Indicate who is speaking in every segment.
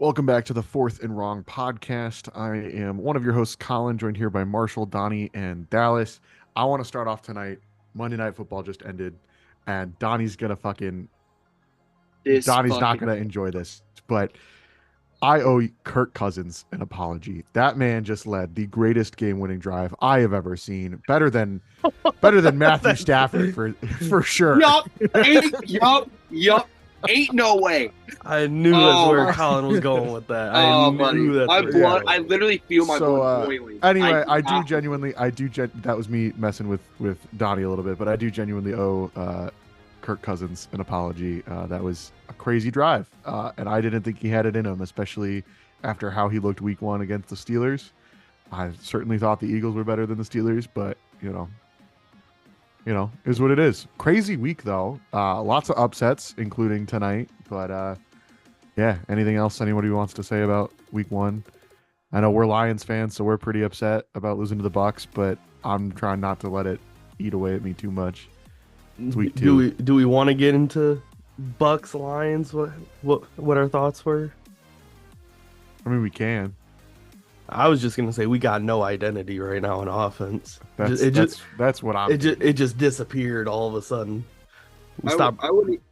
Speaker 1: Welcome back to the Fourth and Wrong podcast. I am one of your hosts, Colin, joined here by Marshall, Donnie, and Dallas. I want to start off tonight. Monday Night Football just ended, and
Speaker 2: This
Speaker 1: Donnie's not
Speaker 2: fucking
Speaker 1: gonna enjoy this, but I owe Kirk Cousins an apology. That man just led the greatest game-winning drive I have ever seen. Better than Matthew
Speaker 3: That-
Speaker 1: Stafford for sure.
Speaker 2: yup, yup. Ain't no way.
Speaker 3: I knew that's where Colin was going with that. I
Speaker 2: Oh,
Speaker 3: knew
Speaker 2: buddy,
Speaker 3: that's
Speaker 2: my
Speaker 3: where he was
Speaker 2: blood. I
Speaker 3: going.
Speaker 2: literally feel my
Speaker 1: So,
Speaker 2: blood boiling.
Speaker 1: Anyway, I
Speaker 2: do
Speaker 1: do
Speaker 2: not-
Speaker 1: genuinely, that was me messing with Donnie a little bit, but I do genuinely owe Kirk Cousins an apology. That was a crazy drive, and I didn't think he had it in him, especially after how he looked week one against the Steelers. I certainly thought the Eagles were better than the Steelers, but is what it is. Crazy week though. Lots of upsets, including tonight. But yeah, anything else anybody wants to say about week one? I know we're Lions fans, so we're pretty upset about losing to the Bucks, but I'm trying not to let it eat away at me too much. It's week two.
Speaker 3: Do we want to get into Bucks Lions? What our thoughts were?
Speaker 1: I mean, we can.
Speaker 3: I was just gonna say we got no identity right now in offense.
Speaker 1: That's what I'm.
Speaker 3: It just disappeared all of a sudden.
Speaker 2: I wouldn't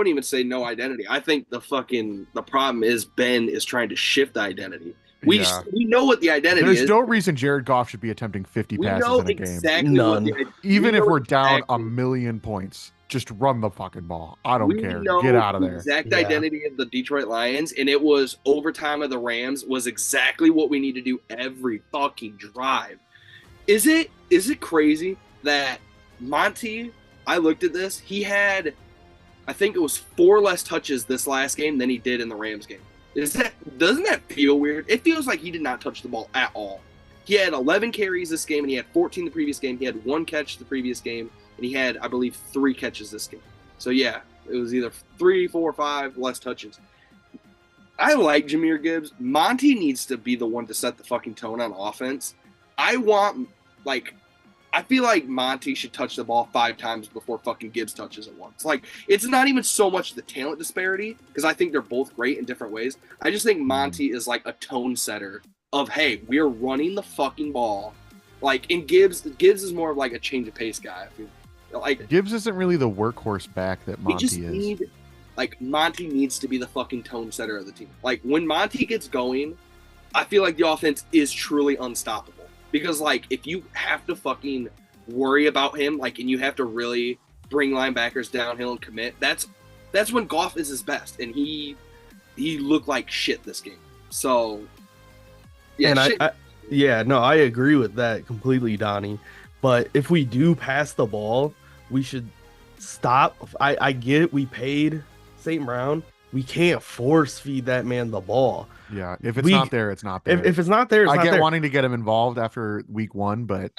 Speaker 2: even say no identity. I think the problem is Ben is trying to shift the identity. We know what the identity
Speaker 1: There's
Speaker 2: is.
Speaker 1: no reason Jared Goff should be attempting 50
Speaker 2: We
Speaker 1: passes
Speaker 2: know
Speaker 1: in a game.
Speaker 2: exactly
Speaker 3: None.
Speaker 1: Even if we're down
Speaker 2: exactly.
Speaker 1: a million points, just run the fucking ball. I don't
Speaker 2: We
Speaker 1: care.
Speaker 2: know
Speaker 1: Get out of
Speaker 2: the
Speaker 1: there.
Speaker 2: exact
Speaker 3: Yeah.
Speaker 2: identity of the Detroit Lions, and it was overtime of the Rams was exactly what we need to do every fucking drive. Is it crazy that Monty? I looked at this. He had, I think it was 4 less touches this last game than he did in the Rams game. Doesn't that feel weird? It feels like he did not touch the ball at all. He had 11 carries this game, and he had 14 the previous game. He had 1 catch the previous game, and he had, I believe, 3 catches this game. So yeah, it was either 3, 4, 5 less touches. I like Jahmyr Gibbs. Monty needs to be the one to set the fucking tone on offense. I feel like Monty should touch the ball 5 times before fucking Gibbs touches it once. Like, it's not even so much the talent disparity, because I think they're both great in different ways. I just think Monty is like a tone setter of, hey, we're running the fucking ball. Like, and Gibbs is more of like a change of pace guy. I feel like
Speaker 1: Gibbs isn't really the workhorse back that Monty is.
Speaker 2: Monty needs to be the fucking tone setter of the team. Like, when Monty gets going, I feel like the offense is truly unstoppable. Because, like, if you have to fucking worry about him, like, and you have to really bring linebackers downhill and commit, that's when Goff is his best. And he looked like shit this game. So, yeah,
Speaker 3: and I agree with that completely, Donnie. But if we do pass the ball, we should stop. I get it. We paid St. Brown. We can't force feed that man the ball.
Speaker 1: Yeah, if it's not there, it's not there.
Speaker 3: If it's not there, it's
Speaker 1: I
Speaker 3: not
Speaker 1: get
Speaker 3: there.
Speaker 1: wanting to get him involved after week one, but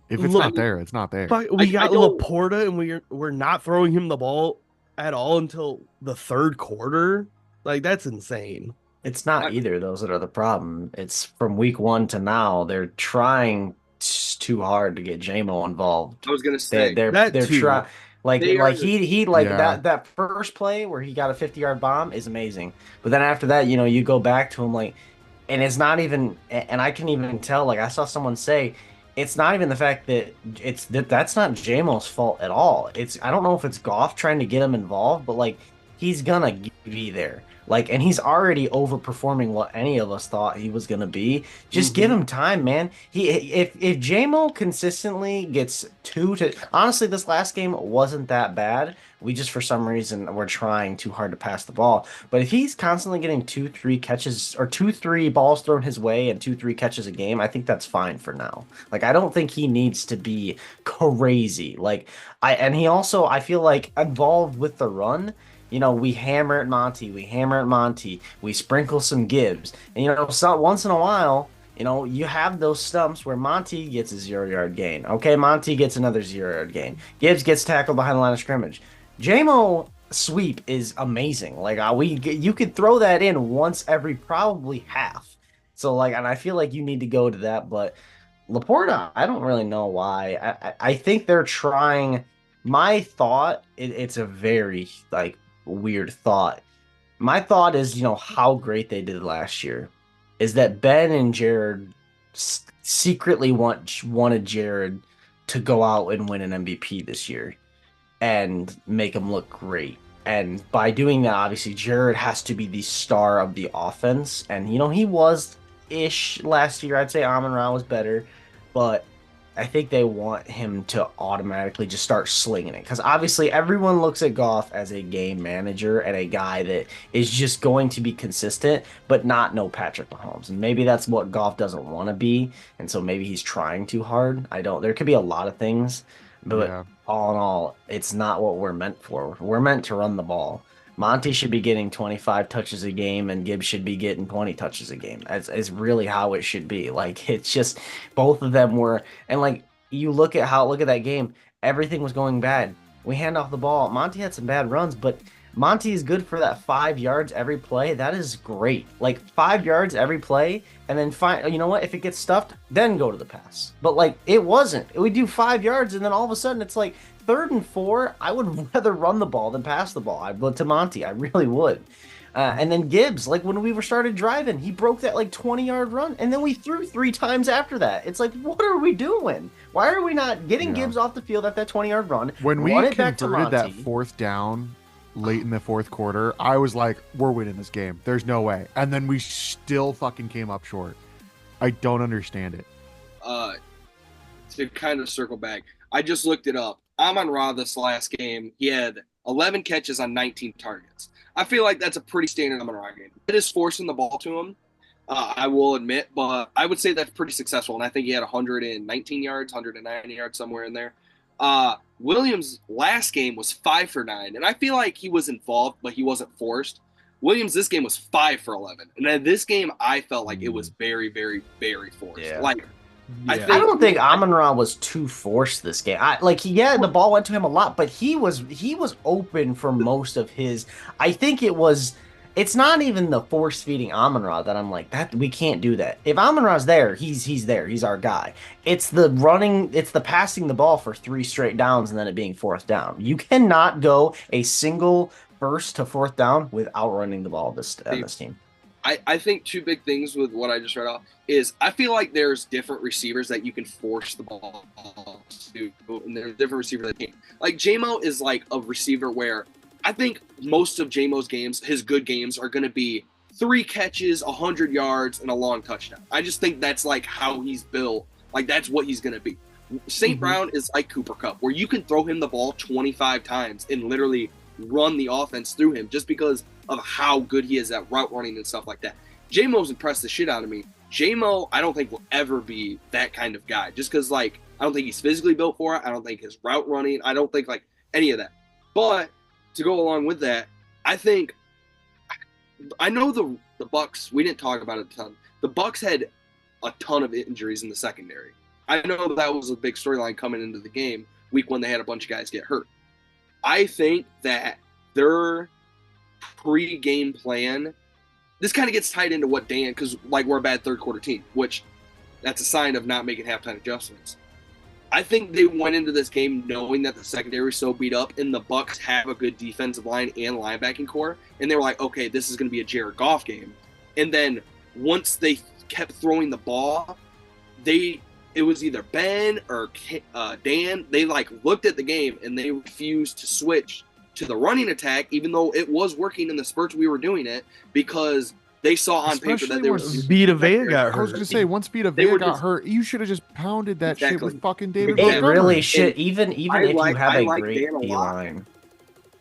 Speaker 1: if it's not there, it's not there.
Speaker 3: We got
Speaker 2: I don't-
Speaker 3: Laporta, and we're not throwing him the ball at all until the third quarter. Like, that's insane.
Speaker 4: It's not either of those that are the problem. It's from week one to now, they're trying too hard to get JMO involved.
Speaker 2: I was going to say.
Speaker 4: They're
Speaker 3: That too.
Speaker 4: trying
Speaker 2: They are-
Speaker 4: he that first play where he got a 50-yard bomb is amazing. But then after that, you go back to him like, and it's not even, and I can even tell, like I saw someone say, it's not even the fact that that's not JMO's fault at all. I don't know if it's Goff trying to get him involved, but like he's gonna be there. Like, and he's already overperforming what any of us thought he was gonna be. Just give him time, man. If JMO consistently gets honestly, this last game wasn't that bad. We just for some reason we're trying too hard to pass the ball. But if he's constantly getting 2-3 catches or 2-3 balls thrown his way and 2-3 catches a game, I think that's fine for now. Like, I don't think he needs to be crazy. Like, I feel like involved with the run. We hammer at Monty, we sprinkle some Gibbs. And, once in a while, you have those stumps where Monty gets a 0-yard gain. Okay, Monty gets another 0-yard gain. Gibbs gets tackled behind the line of scrimmage. JMO sweep is amazing. Like, you could throw that in once every probably half. So, like, and I feel like you need to go to that. But Laporta, I don't really know why. I think they're trying. My thought, it's a very, like, weird thought. My thought is, how great they did last year is that Ben and Jared secretly wanted Jared to go out and win an MVP this year and make him look great. And by doing that, obviously, Jared has to be the star of the offense. And, he was ish last year. I'd say Amon-Ra was better, but I think they want him to automatically just start slinging it. Because obviously, everyone looks at Goff as a game manager and a guy that is just going to be consistent, but not no Patrick Mahomes. And maybe that's what Goff doesn't want to be. And so maybe he's trying too hard. There could be a lot of things. But
Speaker 1: Yeah.
Speaker 4: all in all, it's not what we're meant for. We're meant to run the ball. Monty should be getting 25 touches a game, and Gibbs should be getting 20 touches a game. That's is really how it should be. Like, it's just both of them were, and like you look at that game, everything was going bad. We hand off the ball. Monty had some bad runs, but Monty is good for that 5 yards every play. That is great. Like 5 yards every play, and then you know what? If it gets stuffed, then go to the pass. But like it wasn't. We do 5 yards, and then all of a sudden it's like 3rd and 4. I would rather run the ball than pass the ball. I would to Monty. I really would. And then Gibbs, like when we started driving, he broke that like 20-yard run, and then we threw 3 times after that. It's like, what are we doing? Why are we not getting Gibbs off the field at that 20-yard run?
Speaker 1: When we
Speaker 4: run it back to
Speaker 1: converted that
Speaker 4: Monty?
Speaker 1: 4th down late in the 4th quarter, I was like, we're winning this game. There's no way. And then we still fucking came up short. I don't understand it.
Speaker 2: To kind of circle back, I just looked it up. Amon-Ra this last game, he had 11 catches on 19 targets. I feel like that's a pretty standard Amon-Ra game. It is forcing the ball to him, I will admit, but I would say that's pretty successful. And I think he had 119 yards, 190 yards, somewhere in there. Williams' last game was 5 for 9, and I feel like he was involved, but he wasn't forced. Williams, this game was 5 for 11, and then this game I felt like it was very, very, very forced.
Speaker 4: Yeah.
Speaker 2: Like,
Speaker 3: Yeah.
Speaker 4: I don't think Amon-Ra was too forced this game. The ball went to him a lot, but he was open for most of his. I think it's not even the force feeding Amon-Ra that I'm like that. We can't do that. If Amon-Ra's there, he's there. He's our guy. It's the passing the ball for 3 straight downs and then it being 4th down. You cannot go a single 1st to 4th down without running the ball on this team.
Speaker 2: I think 2 big things with what I just read off is I feel like there's different receivers that you can force the ball to, and there's different receivers that can't. Like, J-Mo is like a receiver where I think most of J-Mo's games, his good games, are going to be 3 catches, 100 yards, and a long touchdown. I just think that's like how he's built. Like, that's what he's going to be. St. Brown is like Cooper Kupp, where you can throw him the ball 25 times and literally run the offense through him just because of how good he is at route running and stuff like that. J-Mo's impressed the shit out of me. J-Mo, I don't think will ever be that kind of guy just because, like, I don't think he's physically built for it. I don't think his route running, I don't think, like, any of that. But to go along with that, I know the Bucks, we didn't talk about it a ton. The Bucks had a ton of injuries in the secondary. I know that was a big storyline coming into the game. Week 1, they had a bunch of guys get hurt. I think that their pre-game plan, this kind of gets tied into what Dan, because like we're a bad 3rd quarter team, which that's a sign of not making halftime adjustments. I think they went into this game knowing that the secondary is so beat up and the Bucks have a good defensive line and linebacking core, and they were like, okay, this is going to be a Jared Goff game. And then once they kept throwing the ball, it was either Ben or Dan. They like looked at the game and they refused to switch to the running attack, even though it was working in the spurts we were doing it, because they saw on paper that there was
Speaker 3: Vita Vea got hurt.
Speaker 1: I was going to say, once Vita Vea got hurt, you should have just pounded that shit with fucking David
Speaker 4: It
Speaker 1: Montgomery.
Speaker 4: really should. Even if you have a
Speaker 2: like
Speaker 4: great
Speaker 2: Dan a lot.
Speaker 4: D-line.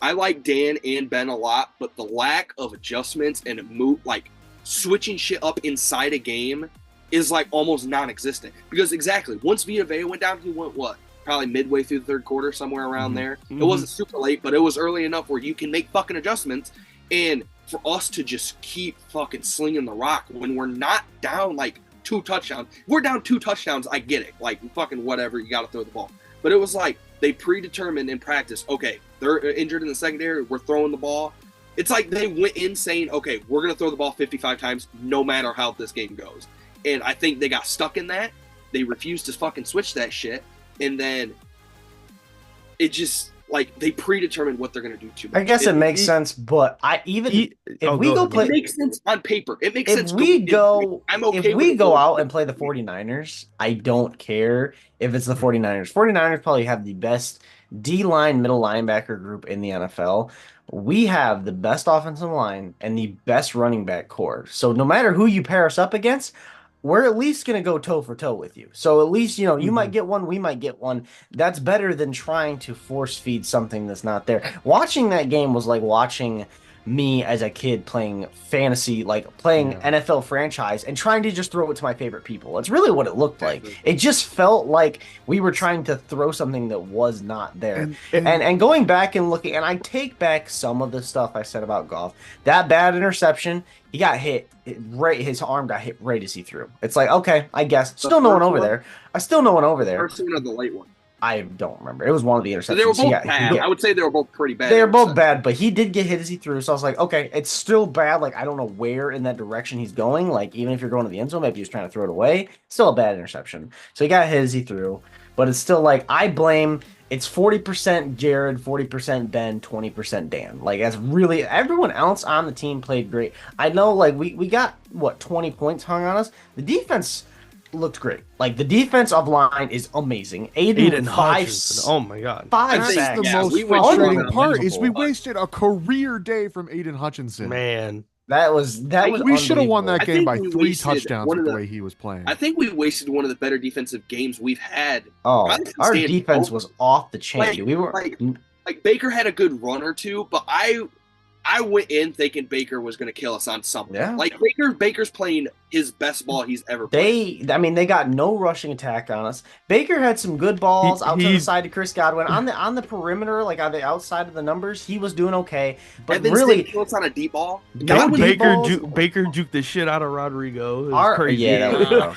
Speaker 2: I like Dan and Ben a lot, but the lack of adjustments and like switching shit up inside a game is like almost non-existent. Because exactly, once Vita Vea went down, he went what? Probably midway through the 3rd quarter, somewhere around there. It wasn't super late, but it was early enough where you can make fucking adjustments. And for us to just keep fucking slinging the rock when we're not down like 2 touchdowns. If we're down 2 touchdowns, I get it. Like, fucking whatever, you got to throw the ball. But it was like they predetermined in practice, okay, they're injured in the secondary, we're throwing the ball. It's like they went in saying, okay, we're going to throw the ball 55 times no matter how this game goes. And I think they got stuck in that. They refused to fucking switch that shit. And then it just, like they predetermine what they're gonna do too much.
Speaker 4: I guess it makes sense, but if we go play,
Speaker 2: it makes sense on paper. It makes sense.
Speaker 4: I'm okay. If we go out and play the
Speaker 2: 49ers.
Speaker 4: 49ers, I don't care if it's the 49ers. 49ers probably have the best D-line middle linebacker group in the NFL. We have the best offensive line and the best running back core. So no matter who you pair us up against, we're at least going to go toe for toe with you. So at least, you might get one, we might get one. That's better than trying to force feed something that's not there. Watching that game was like watching me as a kid playing fantasy, like playing NFL franchise and trying to just throw it to my favorite people. It's really what it looked like. It just felt like we were trying to throw something that was not there. And going back and looking, and I take back some of the stuff I said about Goff. That bad interception, he got hit right. His arm got hit right as he threw. It's like, okay, I guess. Still no one over there. I still no one over there.
Speaker 2: First one or the late one?
Speaker 4: I don't remember. It was one of the interceptions.
Speaker 2: So they were both bad. I would say they were both pretty bad.
Speaker 4: They were both bad, but he did get hit as he threw. So I was like, okay, it's still bad. Like, I don't know where in that direction he's going. Like, even if you're going to the end zone, maybe he's trying to throw it away. Still a bad interception. So he got hit as he threw. But it's still like, I blame, it's 40% Jared, 40% Ben, 20% Dan. Like, that's really, everyone else on the team played great. I know, like, we got, 20 points hung on us? The defense looked great. Like, the defensive line is amazing. Aiden
Speaker 3: Hutchinson. Oh my god.
Speaker 1: That's the most frustrating part is we wasted a career day from Aiden Hutchinson.
Speaker 3: Man.
Speaker 4: That was
Speaker 1: we should have won that game by 3 touchdowns with the way he was playing.
Speaker 2: I think we wasted one of the better defensive games we've had.
Speaker 4: Oh, our defense was off the chain. We were
Speaker 2: like Baker had a good run or two, but I went in thinking Baker was going to kill us on something.
Speaker 4: Yeah.
Speaker 2: Like Baker's playing his best ball he's ever played.
Speaker 4: They got no rushing attack on us. Baker had some good balls out to the side to Chris Godwin on the perimeter, like on the outside of the numbers. He was doing okay, but
Speaker 2: Evans
Speaker 4: really,
Speaker 2: kill us on a deep ball.
Speaker 3: Baker juked the shit out of Rodrigo. It was crazy.
Speaker 4: Yeah,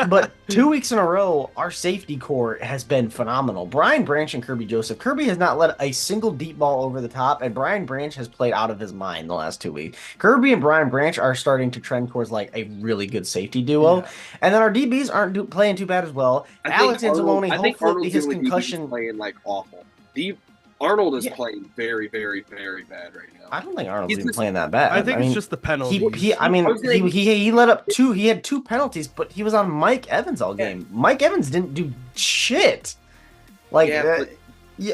Speaker 4: but 2 weeks in a row, our safety core has been phenomenal. Brian Branch and Kirby Joseph. Kirby has not let a single deep ball over the top, and Brian Branch has played out of his mind the last 2 weeks. Kirby and Brian Branch are starting to trend towards like a really good safety duo, and then our DBs aren't playing too bad as well. Alex Anzalone, hopefully his concussion
Speaker 2: playing like awful. Arnold is playing very, very, very bad right now.
Speaker 4: I don't think Arnold's even playing that bad.
Speaker 3: I think it's just the penalties.
Speaker 4: He let up two. He had 2 penalties, but he was on Mike Evans all game. Mike Evans didn't do shit. Like,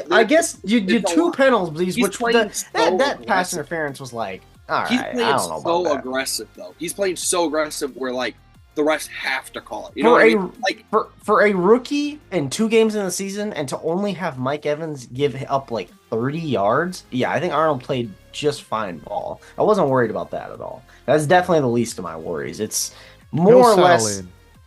Speaker 4: I guess you did 2 penalties, which that pass interference was like. All right,
Speaker 2: he's playing so aggressive though. He's playing so aggressive where like the refs have to call it. You know what I mean? Like
Speaker 4: for a rookie in 2 games in the season and to only have Mike Evans give up like 30 yards. Yeah, I think Arnold played just fine ball. I wasn't worried about that at all. That's definitely the least of my worries. It's more or less.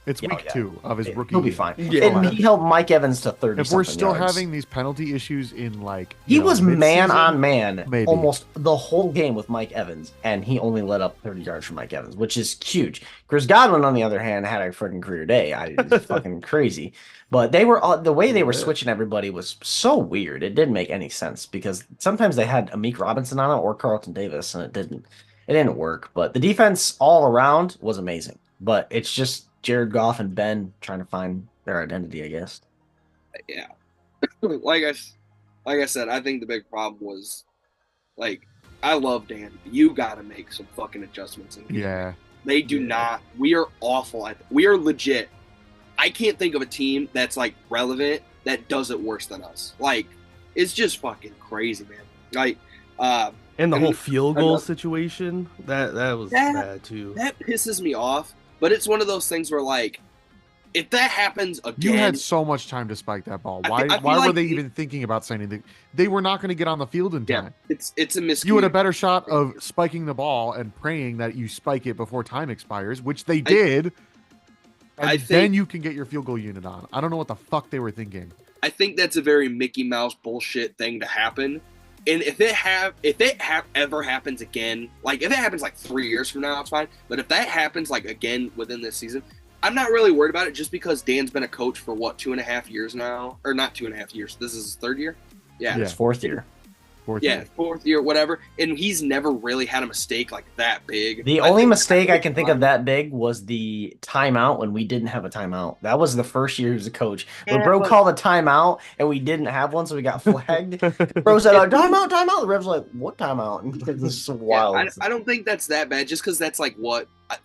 Speaker 1: It's week 2 of his rookie.
Speaker 4: He'll be fine. And he held Mike Evans to 30.
Speaker 1: If we're still having these penalty issues in like
Speaker 4: he was man on man almost the whole game with Mike Evans, and he only let up 30 yards from Mike Evans, which is huge. Chris Godwin, on the other hand, had a freaking career day. It's fucking crazy. But they were the way they were switching everybody was so weird. It didn't make any sense because sometimes they had Amik Robinson on it or Carlton Davis, and it didn't work. But the defense all around was amazing. But it's just Jared Goff and Ben trying to find their identity, I guess.
Speaker 2: Yeah. like I said, I think the big problem was, like, I love Dan. You got to make some fucking adjustments. They do not. We are awful we are legit. I can't think of a team that's, like, relevant that does it worse than us. Like, it's just fucking crazy, man. Like,
Speaker 3: and the whole field goal situation, that was bad, too.
Speaker 2: That pisses me off. But it's one of those things where, like, if that happens again...
Speaker 1: You had so much time to spike that ball. Why were they even thinking about saying that? They were not going to get on the field in time.
Speaker 2: It's a miscue.
Speaker 1: You had a better shot of spiking the ball and praying that you spike it before time expires, which they did. And then you can get your field goal unit on. I don't know what the fuck they were thinking.
Speaker 2: I think that's a very Mickey Mouse bullshit thing to happen. And if it ever happens again, like if it happens like 3 years from now, it's fine. But if that happens like again within this season, I'm not really worried about it just because Dan's been a coach for 2.5 years now, or not 2.5 years. This is his 3rd year. Yeah,
Speaker 4: it's 4th year.
Speaker 1: Fourth
Speaker 2: Yeah,
Speaker 1: year.
Speaker 2: 4th year, whatever. And he's never really had a mistake like that big.
Speaker 4: The
Speaker 2: I
Speaker 4: only
Speaker 2: think-
Speaker 4: mistake I can think of that big was the timeout when we didn't have a timeout. That was the first year as a coach. When
Speaker 2: Yeah,
Speaker 4: bro
Speaker 2: but-
Speaker 4: called a timeout and we didn't have one, so we got flagged. Bro said, timeout, timeout. The ref's like, what timeout? And this is wild.
Speaker 2: I don't think that's that bad, just because that's like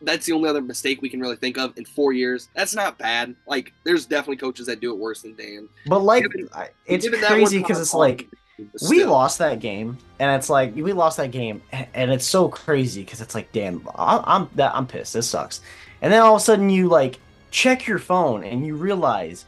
Speaker 2: that's the only other mistake we can really think of in 4 years. That's not bad. Like, there's definitely coaches that do it worse than Dan.
Speaker 4: But like,
Speaker 2: Given-
Speaker 4: it's
Speaker 2: given that
Speaker 4: crazy
Speaker 2: one
Speaker 4: because
Speaker 2: time
Speaker 4: it's
Speaker 2: off,
Speaker 4: like,
Speaker 2: but
Speaker 4: we
Speaker 2: still.
Speaker 4: lost that game, and it's like we lost that game, and it's so crazy because it's like, damn, I'm pissed. This sucks. And then all of a sudden, you like check your phone and you realize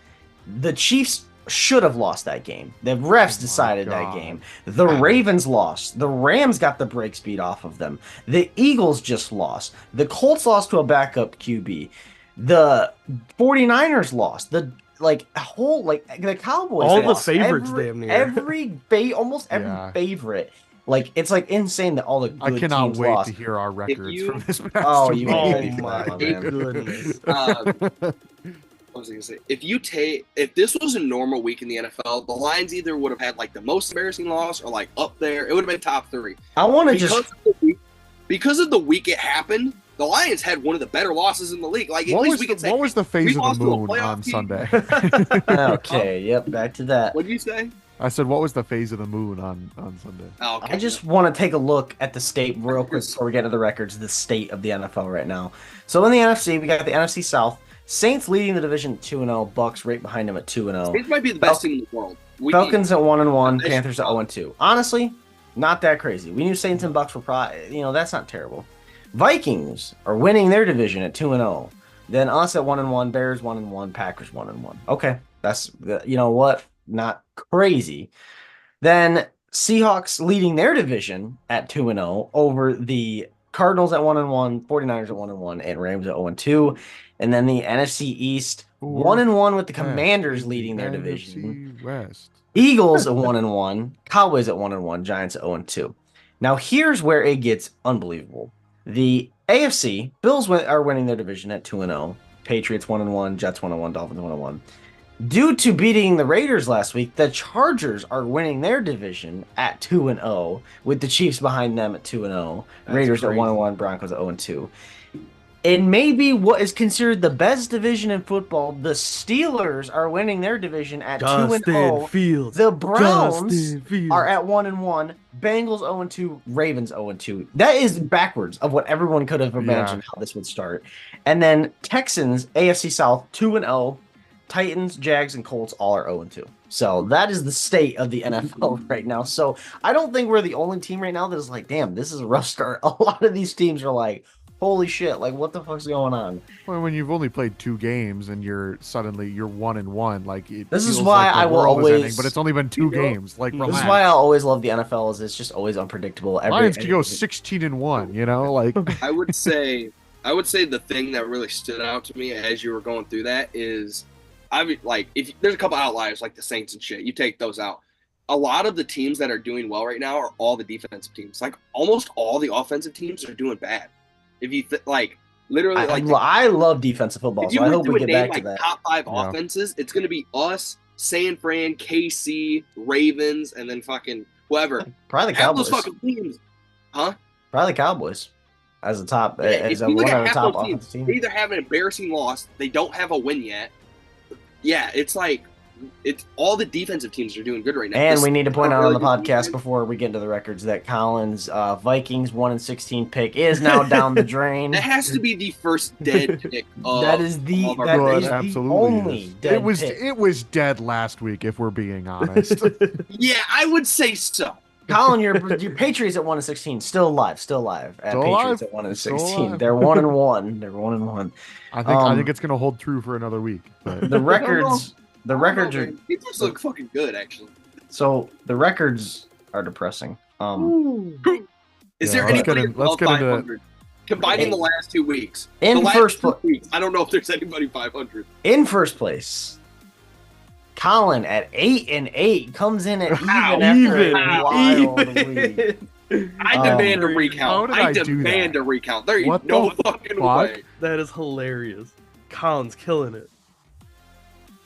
Speaker 4: the Chiefs should have lost that game. The refs decided that
Speaker 1: God.
Speaker 4: game. The Ravens lost. The Rams got the break speed off of them. The Eagles just lost. The Colts lost to a backup QB. The 49ers lost. The Cowboys
Speaker 3: All the
Speaker 4: lost.
Speaker 3: favorites damn near.
Speaker 4: Almost every
Speaker 1: Yeah.
Speaker 4: favorite. Like, it's like insane that all the
Speaker 1: I
Speaker 4: good
Speaker 1: cannot
Speaker 4: teams
Speaker 1: wait
Speaker 4: lost.
Speaker 1: to hear our records
Speaker 2: you-
Speaker 1: from this past
Speaker 4: Oh,
Speaker 1: week.
Speaker 4: you
Speaker 3: Oh
Speaker 4: ain't ready for
Speaker 3: my
Speaker 4: that, man.
Speaker 3: goodness.
Speaker 2: What was I gonna say? If this was a normal week in the NFL, the Lions either would have had like the most embarrassing loss or like up there. It would have been top 3.
Speaker 4: I want to
Speaker 2: Because
Speaker 4: just
Speaker 2: of the week it happened, the Lions had one of the better losses in the league. Like, at
Speaker 1: What
Speaker 2: least
Speaker 1: was,
Speaker 2: we could say,
Speaker 1: what was the phase
Speaker 2: we
Speaker 1: of
Speaker 2: lost
Speaker 1: the
Speaker 2: to a
Speaker 1: moon
Speaker 2: playoff
Speaker 1: on
Speaker 2: team.
Speaker 1: Sunday?
Speaker 4: okay. Yep, back to that.
Speaker 2: what did you say?
Speaker 1: I said, what was the phase of the moon on Sunday?
Speaker 2: Oh, okay.
Speaker 4: I just want to take a look at the state real quick before we get into the records. The state of the NFL right now. So in the NFC, we got the NFC South. Saints leading the division 2-0. Bucks right behind them at 2-0.
Speaker 2: Saints might be the best team in the world.
Speaker 4: Falcons at 1-1.
Speaker 2: They
Speaker 4: Panthers at
Speaker 2: should-
Speaker 4: 0-2. Honestly, not that crazy. We knew Saints and Bucks were that's not terrible. Vikings are winning their division at 2-0. Then us at 1-1. Bears 1-1. Packers 1-1. Okay, that's you know what? Not crazy. Then Seahawks leading their division at 2-0 over the Cardinals at 1-1, 49ers at 1-1, and Rams at 0-2. And then the NFC East 1-1 with the Commanders leading their division.
Speaker 1: NFC West.
Speaker 4: Eagles at 1-1, Cowboys at 1-1, Giants at 0-2. Now here's where it gets unbelievable. The AFC Bills are winning their division at 2-0, Patriots 1-1, Jets 1-1, Dolphins 1-1. Due to beating the Raiders last week, the Chargers are winning their division at 2-0, with the Chiefs behind them at 2-0, Raiders at
Speaker 1: crazy.
Speaker 4: 1-1, Broncos at 0-2. It may be what is considered the best division in football. The Steelers are winning their division at 2-0.
Speaker 3: Fields.
Speaker 4: The Browns
Speaker 3: Justin Fields.
Speaker 4: are at 1-1. Bengals 0-2. Ravens 0-2. That is backwards of what everyone could have imagined how this would start. And then Texans, AFC South 2-0. Titans, Jags, and Colts all are 0-2. So that is the state of the NFL right now. So I don't think we're the only team right now that is like, damn, this is a rough start. A lot of these teams are like, holy shit, like what the fuck's going on?
Speaker 1: Well, when you've only played 2 games and you're 1-1, like
Speaker 4: This is
Speaker 1: feels
Speaker 4: why
Speaker 1: like the
Speaker 4: I will
Speaker 1: world is ending,
Speaker 4: always-
Speaker 1: but it's only been 2 games. Like,
Speaker 4: This
Speaker 1: relax.
Speaker 4: is why I always love the NFL. Is it's just always unpredictable.
Speaker 1: Lions could go 16-1. You know, like
Speaker 2: I would say the thing that really stood out to me as you were going through that is, if there's a couple outliers like the Saints and shit, you take those out. A lot of the teams that are doing well right now are all the defensive teams. Like, almost all the offensive teams are doing bad. If you literally,
Speaker 4: I love defensive football,
Speaker 2: if you
Speaker 4: so I
Speaker 2: were
Speaker 4: hope we
Speaker 2: to
Speaker 4: get
Speaker 2: name
Speaker 4: back to that.
Speaker 2: top 5
Speaker 1: Yeah.
Speaker 2: offenses, it's going to be us, San Fran, KC, Ravens, and then fucking whoever.
Speaker 4: Probably the
Speaker 2: Half those
Speaker 4: Cowboys.
Speaker 2: fucking teams, huh?
Speaker 4: Probably the Cowboys as a top,
Speaker 2: Yeah,
Speaker 4: as
Speaker 2: if
Speaker 4: a
Speaker 2: you look
Speaker 4: one
Speaker 2: at
Speaker 4: of the
Speaker 2: half
Speaker 4: top
Speaker 2: those teams,
Speaker 4: offensive teams.
Speaker 2: they either have an embarrassing loss, they don't have a win yet. Yeah, it's all the defensive teams are doing good right now.
Speaker 4: And
Speaker 2: This-
Speaker 4: we need to point out on the
Speaker 2: really good
Speaker 4: podcast
Speaker 2: defense.
Speaker 4: before we get into the records that Collins' Vikings 1-16 pick is now down the drain.
Speaker 2: That has to be the first dead pick.
Speaker 4: That is the
Speaker 2: of our
Speaker 4: that
Speaker 1: Good,
Speaker 4: is the
Speaker 1: absolutely
Speaker 4: only
Speaker 1: is.
Speaker 4: dead
Speaker 1: It was
Speaker 4: pick.
Speaker 1: it was dead last week, if we're being honest.
Speaker 2: Yeah, I would say so.
Speaker 4: Colin, your Patriots at 1-16, still alive. At
Speaker 1: Still
Speaker 4: Patriots
Speaker 1: alive.
Speaker 4: at 1-16.
Speaker 1: Still alive.
Speaker 4: They're 1-1. They're 1-1.
Speaker 1: I think it's gonna hold true for another week. But
Speaker 4: The records are
Speaker 2: It just look fucking good, actually.
Speaker 4: so the records are depressing.
Speaker 2: Is
Speaker 1: Yeah,
Speaker 2: there
Speaker 1: let's
Speaker 2: anybody
Speaker 1: get in- let's
Speaker 2: above
Speaker 1: get into-
Speaker 2: 500? Combining the last 2 weeks.
Speaker 4: In
Speaker 2: The last
Speaker 4: first
Speaker 2: 2
Speaker 4: place,
Speaker 2: weeks, I don't know if there's anybody 500.
Speaker 4: in first place, Colin at 8-8 comes in at even
Speaker 2: How?
Speaker 4: after
Speaker 3: Even.
Speaker 4: a wild
Speaker 3: Even.
Speaker 4: week.
Speaker 2: I
Speaker 4: Um,
Speaker 2: demand a
Speaker 1: How
Speaker 2: recount.
Speaker 1: did
Speaker 2: I
Speaker 1: I do
Speaker 2: demand
Speaker 1: that?
Speaker 2: a recount. There
Speaker 1: What
Speaker 2: is no
Speaker 1: the
Speaker 2: fucking
Speaker 1: fuck?
Speaker 2: way.
Speaker 3: That is hilarious. Colin's killing it.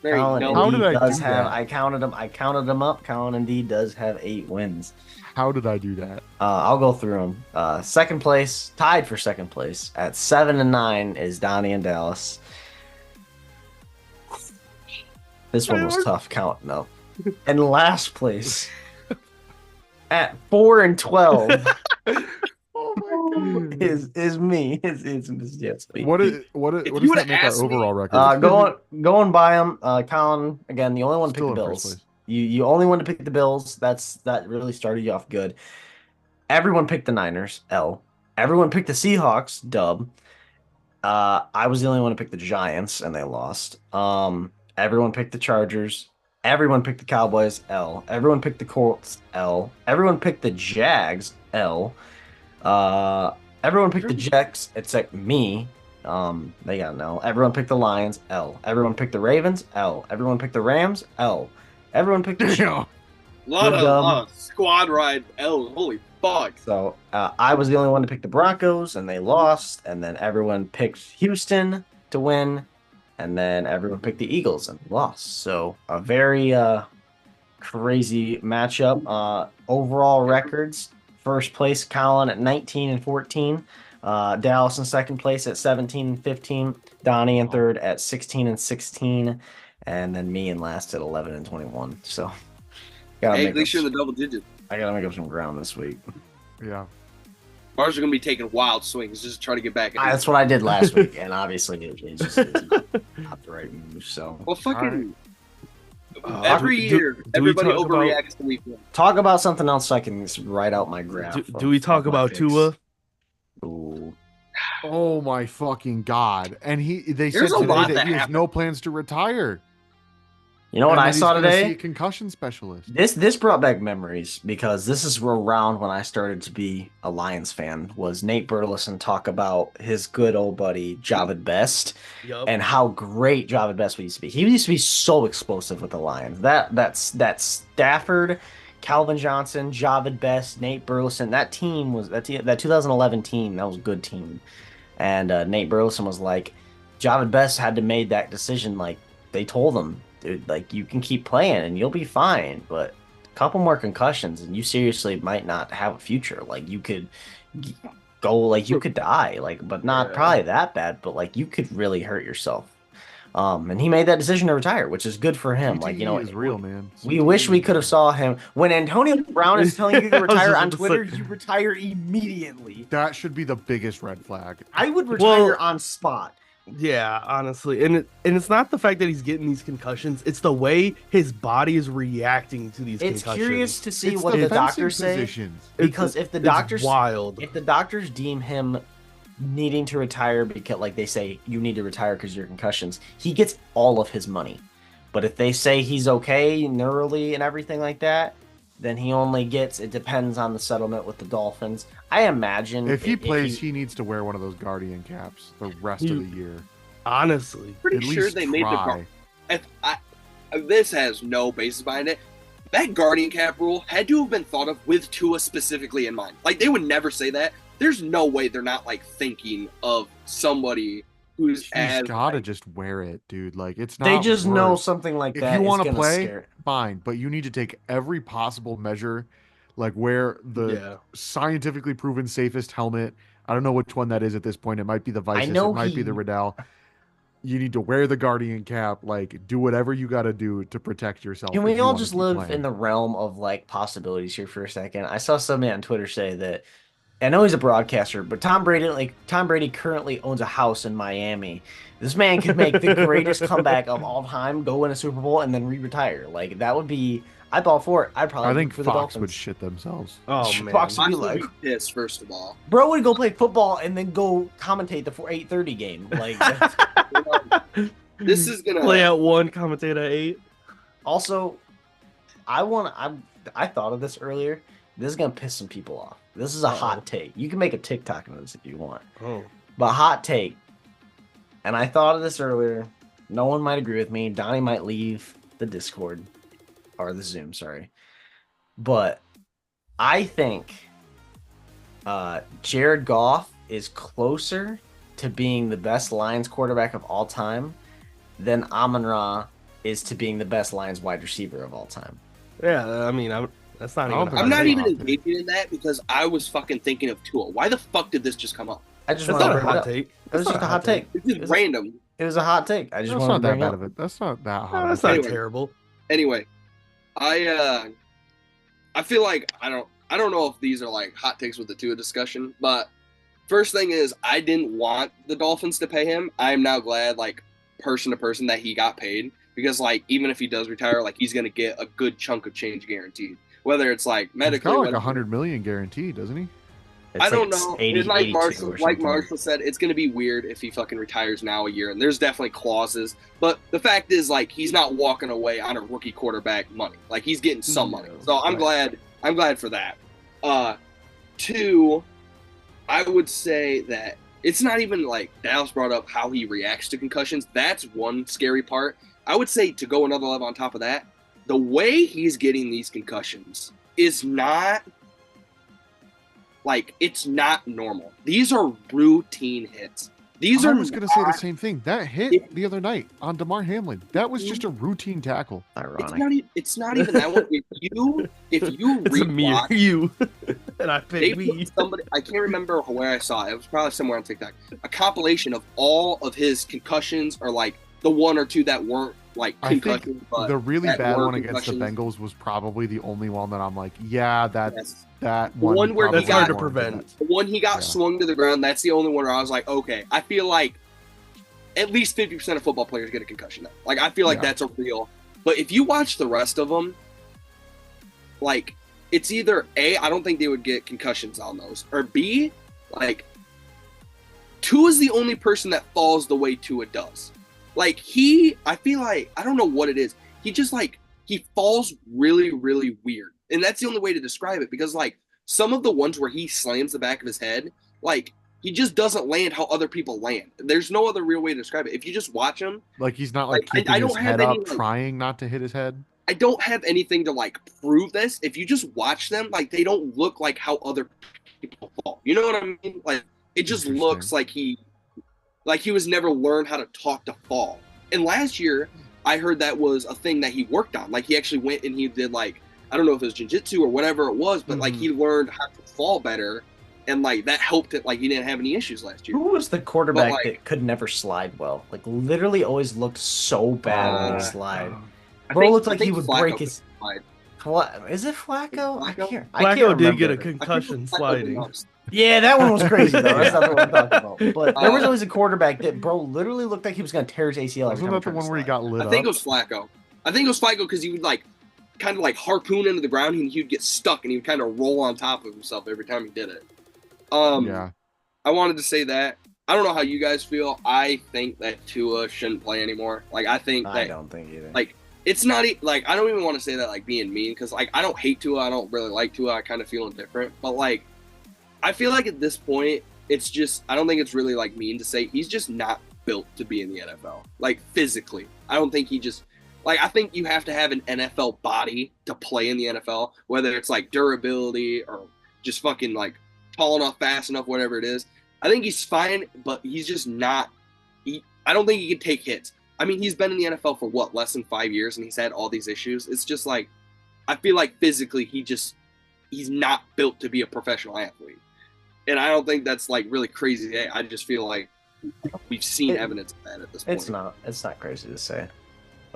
Speaker 2: There ain't
Speaker 4: Colin
Speaker 2: no
Speaker 1: How
Speaker 4: indeed
Speaker 1: did I
Speaker 4: does
Speaker 1: do
Speaker 4: have.
Speaker 1: that?
Speaker 4: I counted them up. Colin indeed does have 8 wins.
Speaker 1: How did I do that?
Speaker 4: I'll go through them. Second place, tied for second place at 7-9 is Donnie and Dallas. This one was tough counting up. And last place at 4-12
Speaker 1: Oh my god.
Speaker 4: is me. It's me.
Speaker 1: What does
Speaker 2: you
Speaker 1: that make our
Speaker 2: asked me-
Speaker 1: overall record?
Speaker 4: Going by them. Colin, again, the only one to pick
Speaker 1: Still
Speaker 4: the
Speaker 1: in first
Speaker 4: Bills.
Speaker 1: place.
Speaker 4: You only want to pick the Bills. That really started you off good. Everyone picked the Niners. L. Everyone picked the Seahawks. Dub. I was the only one to pick the Giants, and they lost. Everyone picked the Chargers. Everyone picked the Cowboys. L. Everyone picked the Colts. L. Everyone picked the Jags. L. Everyone picked the Jets except me. They got an L. Everyone picked the Lions. L. Everyone picked the Ravens. L. Everyone picked the Rams. L. Everyone picked the
Speaker 1: Damn.
Speaker 2: lot
Speaker 4: Good
Speaker 2: of squad ride L. Holy fuck.
Speaker 4: So I was the only one to pick the Broncos, and they lost. And then everyone picked Houston to win, and then everyone picked the Eagles and lost. So a very crazy matchup. Overall records: first place Colin at 19-14, Dallas in second place at 17-15, Donnie in third at 16-16, and then me in last at 11-21. So
Speaker 2: Hey, at least you're in the double digits.
Speaker 4: I gotta make up some ground this week.
Speaker 1: Yeah.
Speaker 2: Ours are going to be taking wild swings just to try to get back.
Speaker 4: That's what I did last week, and obviously it's just not the right move. So
Speaker 2: Well, fucking
Speaker 3: Every
Speaker 2: year,
Speaker 3: we
Speaker 2: everybody
Speaker 3: talk
Speaker 2: overreacts to week one.
Speaker 4: talk about something else so I can write out my graph.
Speaker 3: Do we talk about Tua?
Speaker 4: Ooh.
Speaker 1: Oh my fucking god! And they said
Speaker 2: There's a
Speaker 1: today
Speaker 2: lot
Speaker 1: that
Speaker 2: that
Speaker 1: he has
Speaker 2: happened.
Speaker 1: no plans to retire.
Speaker 4: You know what
Speaker 1: And
Speaker 4: I
Speaker 1: that he's
Speaker 4: saw
Speaker 1: gonna see a
Speaker 4: today?
Speaker 1: concussion specialist.
Speaker 4: This brought back memories because this is around when I started to be a Lions fan. Was Nate Burleson talk about his good old buddy Javid Best
Speaker 3: Yup.
Speaker 4: and how great Javid Best used to be. He used to be so explosive with the Lions. That Stafford, Calvin Johnson, Javid Best, Nate Burleson. That 2011 team. That was a good team. And Nate Burleson was like, Javid Best had to make that decision. Like they told him, dude, like you can keep playing and you'll be fine, but a couple more concussions and you seriously might not have a future. Like you could go, like you could die, like, but not probably that bad, but like you could really hurt yourself. And he made that decision to retire, which is good for him.
Speaker 1: CTE
Speaker 4: Like, you know,
Speaker 1: is real, man.
Speaker 4: we wish we could have saw him when Antonio Brown is telling you to
Speaker 3: I was
Speaker 4: retire
Speaker 3: just
Speaker 4: on
Speaker 3: about to
Speaker 4: Twitter.
Speaker 3: say-
Speaker 4: You retire immediately.
Speaker 1: That should be the biggest red flag.
Speaker 4: I would retire
Speaker 3: Well-
Speaker 4: on spot.
Speaker 3: Yeah, honestly, and it's not the fact that he's getting these concussions; it's the way his body is reacting to these
Speaker 4: It's
Speaker 3: concussions.
Speaker 4: curious to see
Speaker 1: It's
Speaker 4: what the
Speaker 1: defensive
Speaker 4: doctors say.
Speaker 1: positions.
Speaker 4: Because if the
Speaker 3: It's
Speaker 4: doctors
Speaker 3: wild,
Speaker 4: if the doctors deem him needing to retire because like they say you need to retire because of your concussions, he gets all of his money. But if they say he's okay neurally and everything like that, then he only gets, it depends on the settlement with the Dolphins. I imagine
Speaker 1: If he plays, he needs to wear one of those Guardian caps the rest of the year.
Speaker 3: honestly.
Speaker 2: Pretty
Speaker 1: At
Speaker 2: sure
Speaker 1: least
Speaker 2: they made the.
Speaker 1: try.
Speaker 2: This has no basis behind it. That Guardian Cap rule had to have been thought of with Tua specifically in mind. Like they would never say that. There's no way they're not like thinking of somebody who's
Speaker 1: He's
Speaker 2: as
Speaker 1: gotta
Speaker 2: like,
Speaker 1: just wear it, dude. Like it's not.
Speaker 4: they just know
Speaker 1: worth-
Speaker 4: something like
Speaker 1: If
Speaker 4: that
Speaker 1: you
Speaker 4: is
Speaker 1: want to
Speaker 4: gonna
Speaker 1: play,
Speaker 4: scare.
Speaker 1: fine, but you need to take every possible measure, like wear the
Speaker 3: Yeah,
Speaker 1: scientifically proven safest helmet. I don't know which one that is at this point. It might be the Vices.
Speaker 4: know
Speaker 1: It might be the
Speaker 4: he-
Speaker 1: Riddell. You need to wear the Guardian cap. Like, do whatever you got to do to protect yourself.
Speaker 4: Can
Speaker 1: if
Speaker 4: we
Speaker 1: you
Speaker 4: all
Speaker 1: wanna
Speaker 4: just
Speaker 1: keep
Speaker 4: live
Speaker 1: playing.
Speaker 4: in the realm of like possibilities here for a second? I saw somebody on Twitter say that I know he's a broadcaster, but Tom Brady currently owns a house in Miami. This man could make the greatest comeback of all time, go win a Super Bowl, and then re-retire. Like that would be, I'd fall for it. I'd probably
Speaker 1: I
Speaker 4: root
Speaker 1: think
Speaker 4: for the
Speaker 1: Fox would
Speaker 4: Dolphins.
Speaker 1: shit themselves.
Speaker 3: oh
Speaker 4: Fox
Speaker 3: man,
Speaker 4: would be
Speaker 2: Fox would
Speaker 4: like,
Speaker 2: be pissed first of all.
Speaker 4: bro would go play football and then go commentate the 8:30 game. Like
Speaker 2: This is gonna
Speaker 3: play out one, commentate at 8.
Speaker 4: also, I thought of this earlier. This is gonna piss some people off. This is a hot take. You can make a TikTok of this if you want.
Speaker 3: Oh,
Speaker 4: But hot take. And I thought of this earlier. No one might agree with me. Donnie might leave the Discord or the Zoom, sorry. But I think Jared Goff is closer to being the best Lions quarterback of all time than Amon-Ra is to being the best Lions wide receiver of all time.
Speaker 3: yeah. I mean, That's not
Speaker 1: I don't
Speaker 3: even.
Speaker 1: think
Speaker 2: I'm not
Speaker 1: that's
Speaker 2: even
Speaker 1: a hot take.
Speaker 2: engaging in that because I was fucking thinking of Tua. Why the fuck did this just come up?
Speaker 4: I just
Speaker 3: That's
Speaker 4: wanted
Speaker 3: not
Speaker 4: to
Speaker 3: a
Speaker 4: bring it
Speaker 3: hot
Speaker 4: up.
Speaker 3: take.
Speaker 4: It was
Speaker 3: That's
Speaker 4: just
Speaker 3: not
Speaker 4: a hot take.
Speaker 2: It's just random.
Speaker 4: It was a hot take. I just
Speaker 1: That's
Speaker 4: wanted
Speaker 1: not
Speaker 4: to
Speaker 1: that
Speaker 4: bring
Speaker 1: bad
Speaker 4: it
Speaker 1: of
Speaker 4: up.
Speaker 1: it. That's not that hot.
Speaker 3: No,
Speaker 1: of a
Speaker 3: that's
Speaker 1: take.
Speaker 3: not
Speaker 2: Anyway.
Speaker 3: terrible.
Speaker 2: Anyway, I feel like I don't know if these are like hot takes with the Tua discussion, but first thing is I didn't want the Dolphins to pay him. I am now glad, like person to person, that he got paid because like even if he does retire, like he's gonna get a good chunk of change guaranteed. Whether it's like
Speaker 1: He's
Speaker 2: medically,
Speaker 1: got like
Speaker 2: whether-
Speaker 1: 100 million guaranteed, doesn't he?
Speaker 4: It's
Speaker 2: I don't
Speaker 4: like
Speaker 2: know.
Speaker 4: 80,
Speaker 2: And like
Speaker 4: 82
Speaker 2: Marshall,
Speaker 4: or something.
Speaker 2: said, it's going to be weird if he fucking retires now a year. And there's definitely clauses. But the fact is, like, he's not walking away on a rookie quarterback money. Like, he's getting some money. So I'm glad. I'm glad for that. Two, I would say that it's not even like Dallas brought up how he reacts to concussions. That's one scary part. I would say to go another level on top of that, the way he's getting these concussions is not. Like, it's not normal. These are routine hits. These
Speaker 1: I
Speaker 2: are
Speaker 1: was going to say the same thing. That hit the other night on DeMar Hamlin, that was just a routine tackle.
Speaker 4: Ironic.
Speaker 2: It's not even that one. If you
Speaker 3: It's a mere
Speaker 2: rewatch,
Speaker 3: you, and I
Speaker 2: they
Speaker 3: picked me.
Speaker 2: put somebody, I can't remember where I saw it. It was probably somewhere on TikTok. A compilation of all of his concussions, or like the one or two that weren't like
Speaker 1: I think
Speaker 2: concussions. But
Speaker 1: the really
Speaker 2: that
Speaker 1: bad
Speaker 2: were
Speaker 1: one against the
Speaker 2: concussions.
Speaker 1: Bengals was probably the only one that I'm like, yeah,
Speaker 2: Yes.
Speaker 1: that
Speaker 2: The one where he
Speaker 1: probably
Speaker 2: got- Hard
Speaker 3: to
Speaker 1: warranted
Speaker 3: prevent.
Speaker 1: that.
Speaker 2: The one he got
Speaker 1: Yeah.
Speaker 2: swung to the ground, that's the only one where I was like, okay, I feel like at least 50% of football players get a concussion. Like, I feel like
Speaker 1: Yeah.
Speaker 2: that's a real. But if you watch the rest of them, like, it's either A, I don't think they would get concussions on those, or B, like, Tua is the only person that falls the way Tua does. Like, I feel like, I don't know what it is. He just, like, he falls really, really weird. And that's the only way to describe it, because, like, some of the ones where he slams the back of his head, like, he just doesn't land how other people land. There's no other real way to describe it. If you just watch him,
Speaker 1: Like he's not like
Speaker 2: Like, I
Speaker 1: keeping
Speaker 2: don't
Speaker 1: his
Speaker 2: have
Speaker 1: head
Speaker 2: any,
Speaker 1: up,
Speaker 2: like-
Speaker 1: trying not to hit his head.
Speaker 2: I don't have anything to like prove this. If you just watch them, like they don't look like how other people fall. You know what I mean? Like it just
Speaker 1: Interesting.
Speaker 2: looks like he was never learned how to talk to fall. And last year, I heard that was a thing that he worked on. Like he actually went and he did like I don't know if it was jiu-jitsu or whatever it was, but like he learned how to fall better, and like that helped it. Like he didn't have any issues last year.
Speaker 4: Who was the quarterback
Speaker 2: But, like-
Speaker 4: that could never slide well? Like literally always looked so bad when he
Speaker 2: Uh,
Speaker 4: slide.
Speaker 2: I
Speaker 4: Bro
Speaker 2: think-
Speaker 4: looked
Speaker 2: I
Speaker 4: like he
Speaker 2: think
Speaker 4: would
Speaker 2: Flacco
Speaker 4: break
Speaker 2: could
Speaker 4: his.
Speaker 2: slide.
Speaker 4: Is it Flacco? I
Speaker 2: Flacco?
Speaker 4: can't. I can't
Speaker 3: Flacco did get a
Speaker 4: remember.
Speaker 3: concussion
Speaker 2: I think Flacco
Speaker 3: sliding.
Speaker 2: the most.
Speaker 4: Yeah, that one was crazy though. That's not the one I'm talking about. But there was
Speaker 2: Uh,
Speaker 4: always a quarterback that bro literally looked like he was gonna tear his ACL. every
Speaker 1: Wasn't
Speaker 4: time
Speaker 1: that the
Speaker 4: tried to
Speaker 1: one where he
Speaker 4: slide.
Speaker 1: got lit
Speaker 2: I think it
Speaker 1: up?
Speaker 2: was Flacco. I think it was Flacco because he would like kind of like harpoon into the ground and he'd get stuck and he would kind of roll on top of himself every time he did it.
Speaker 1: Yeah,
Speaker 2: I wanted to say that. I don't know how you guys feel. I think that Tua shouldn't play anymore. Like I think
Speaker 4: I
Speaker 2: that
Speaker 4: don't think either.
Speaker 2: like it's not like I don't even want to say that like being mean because like I don't hate Tua. I don't really like Tua. I kind of feel indifferent. But like I feel like at this point it's just I don't think it's really like mean to say he's just not built to be in the NFL. Like physically, I don't think he just like I think you have to have an NFL body to play in the NFL, whether it's like durability or just fucking like tall enough, fast enough, whatever it is. I think he's fine, but he's just not. I don't think he can take hits. I mean, he's been in the NFL for what, less than 5 years, and he's had all these issues. It's just like I feel like physically he's not built to be a professional athlete, and I don't think that's like really crazy. I just feel like we've seen evidence of that at this point.
Speaker 4: It's not. It's not crazy to say.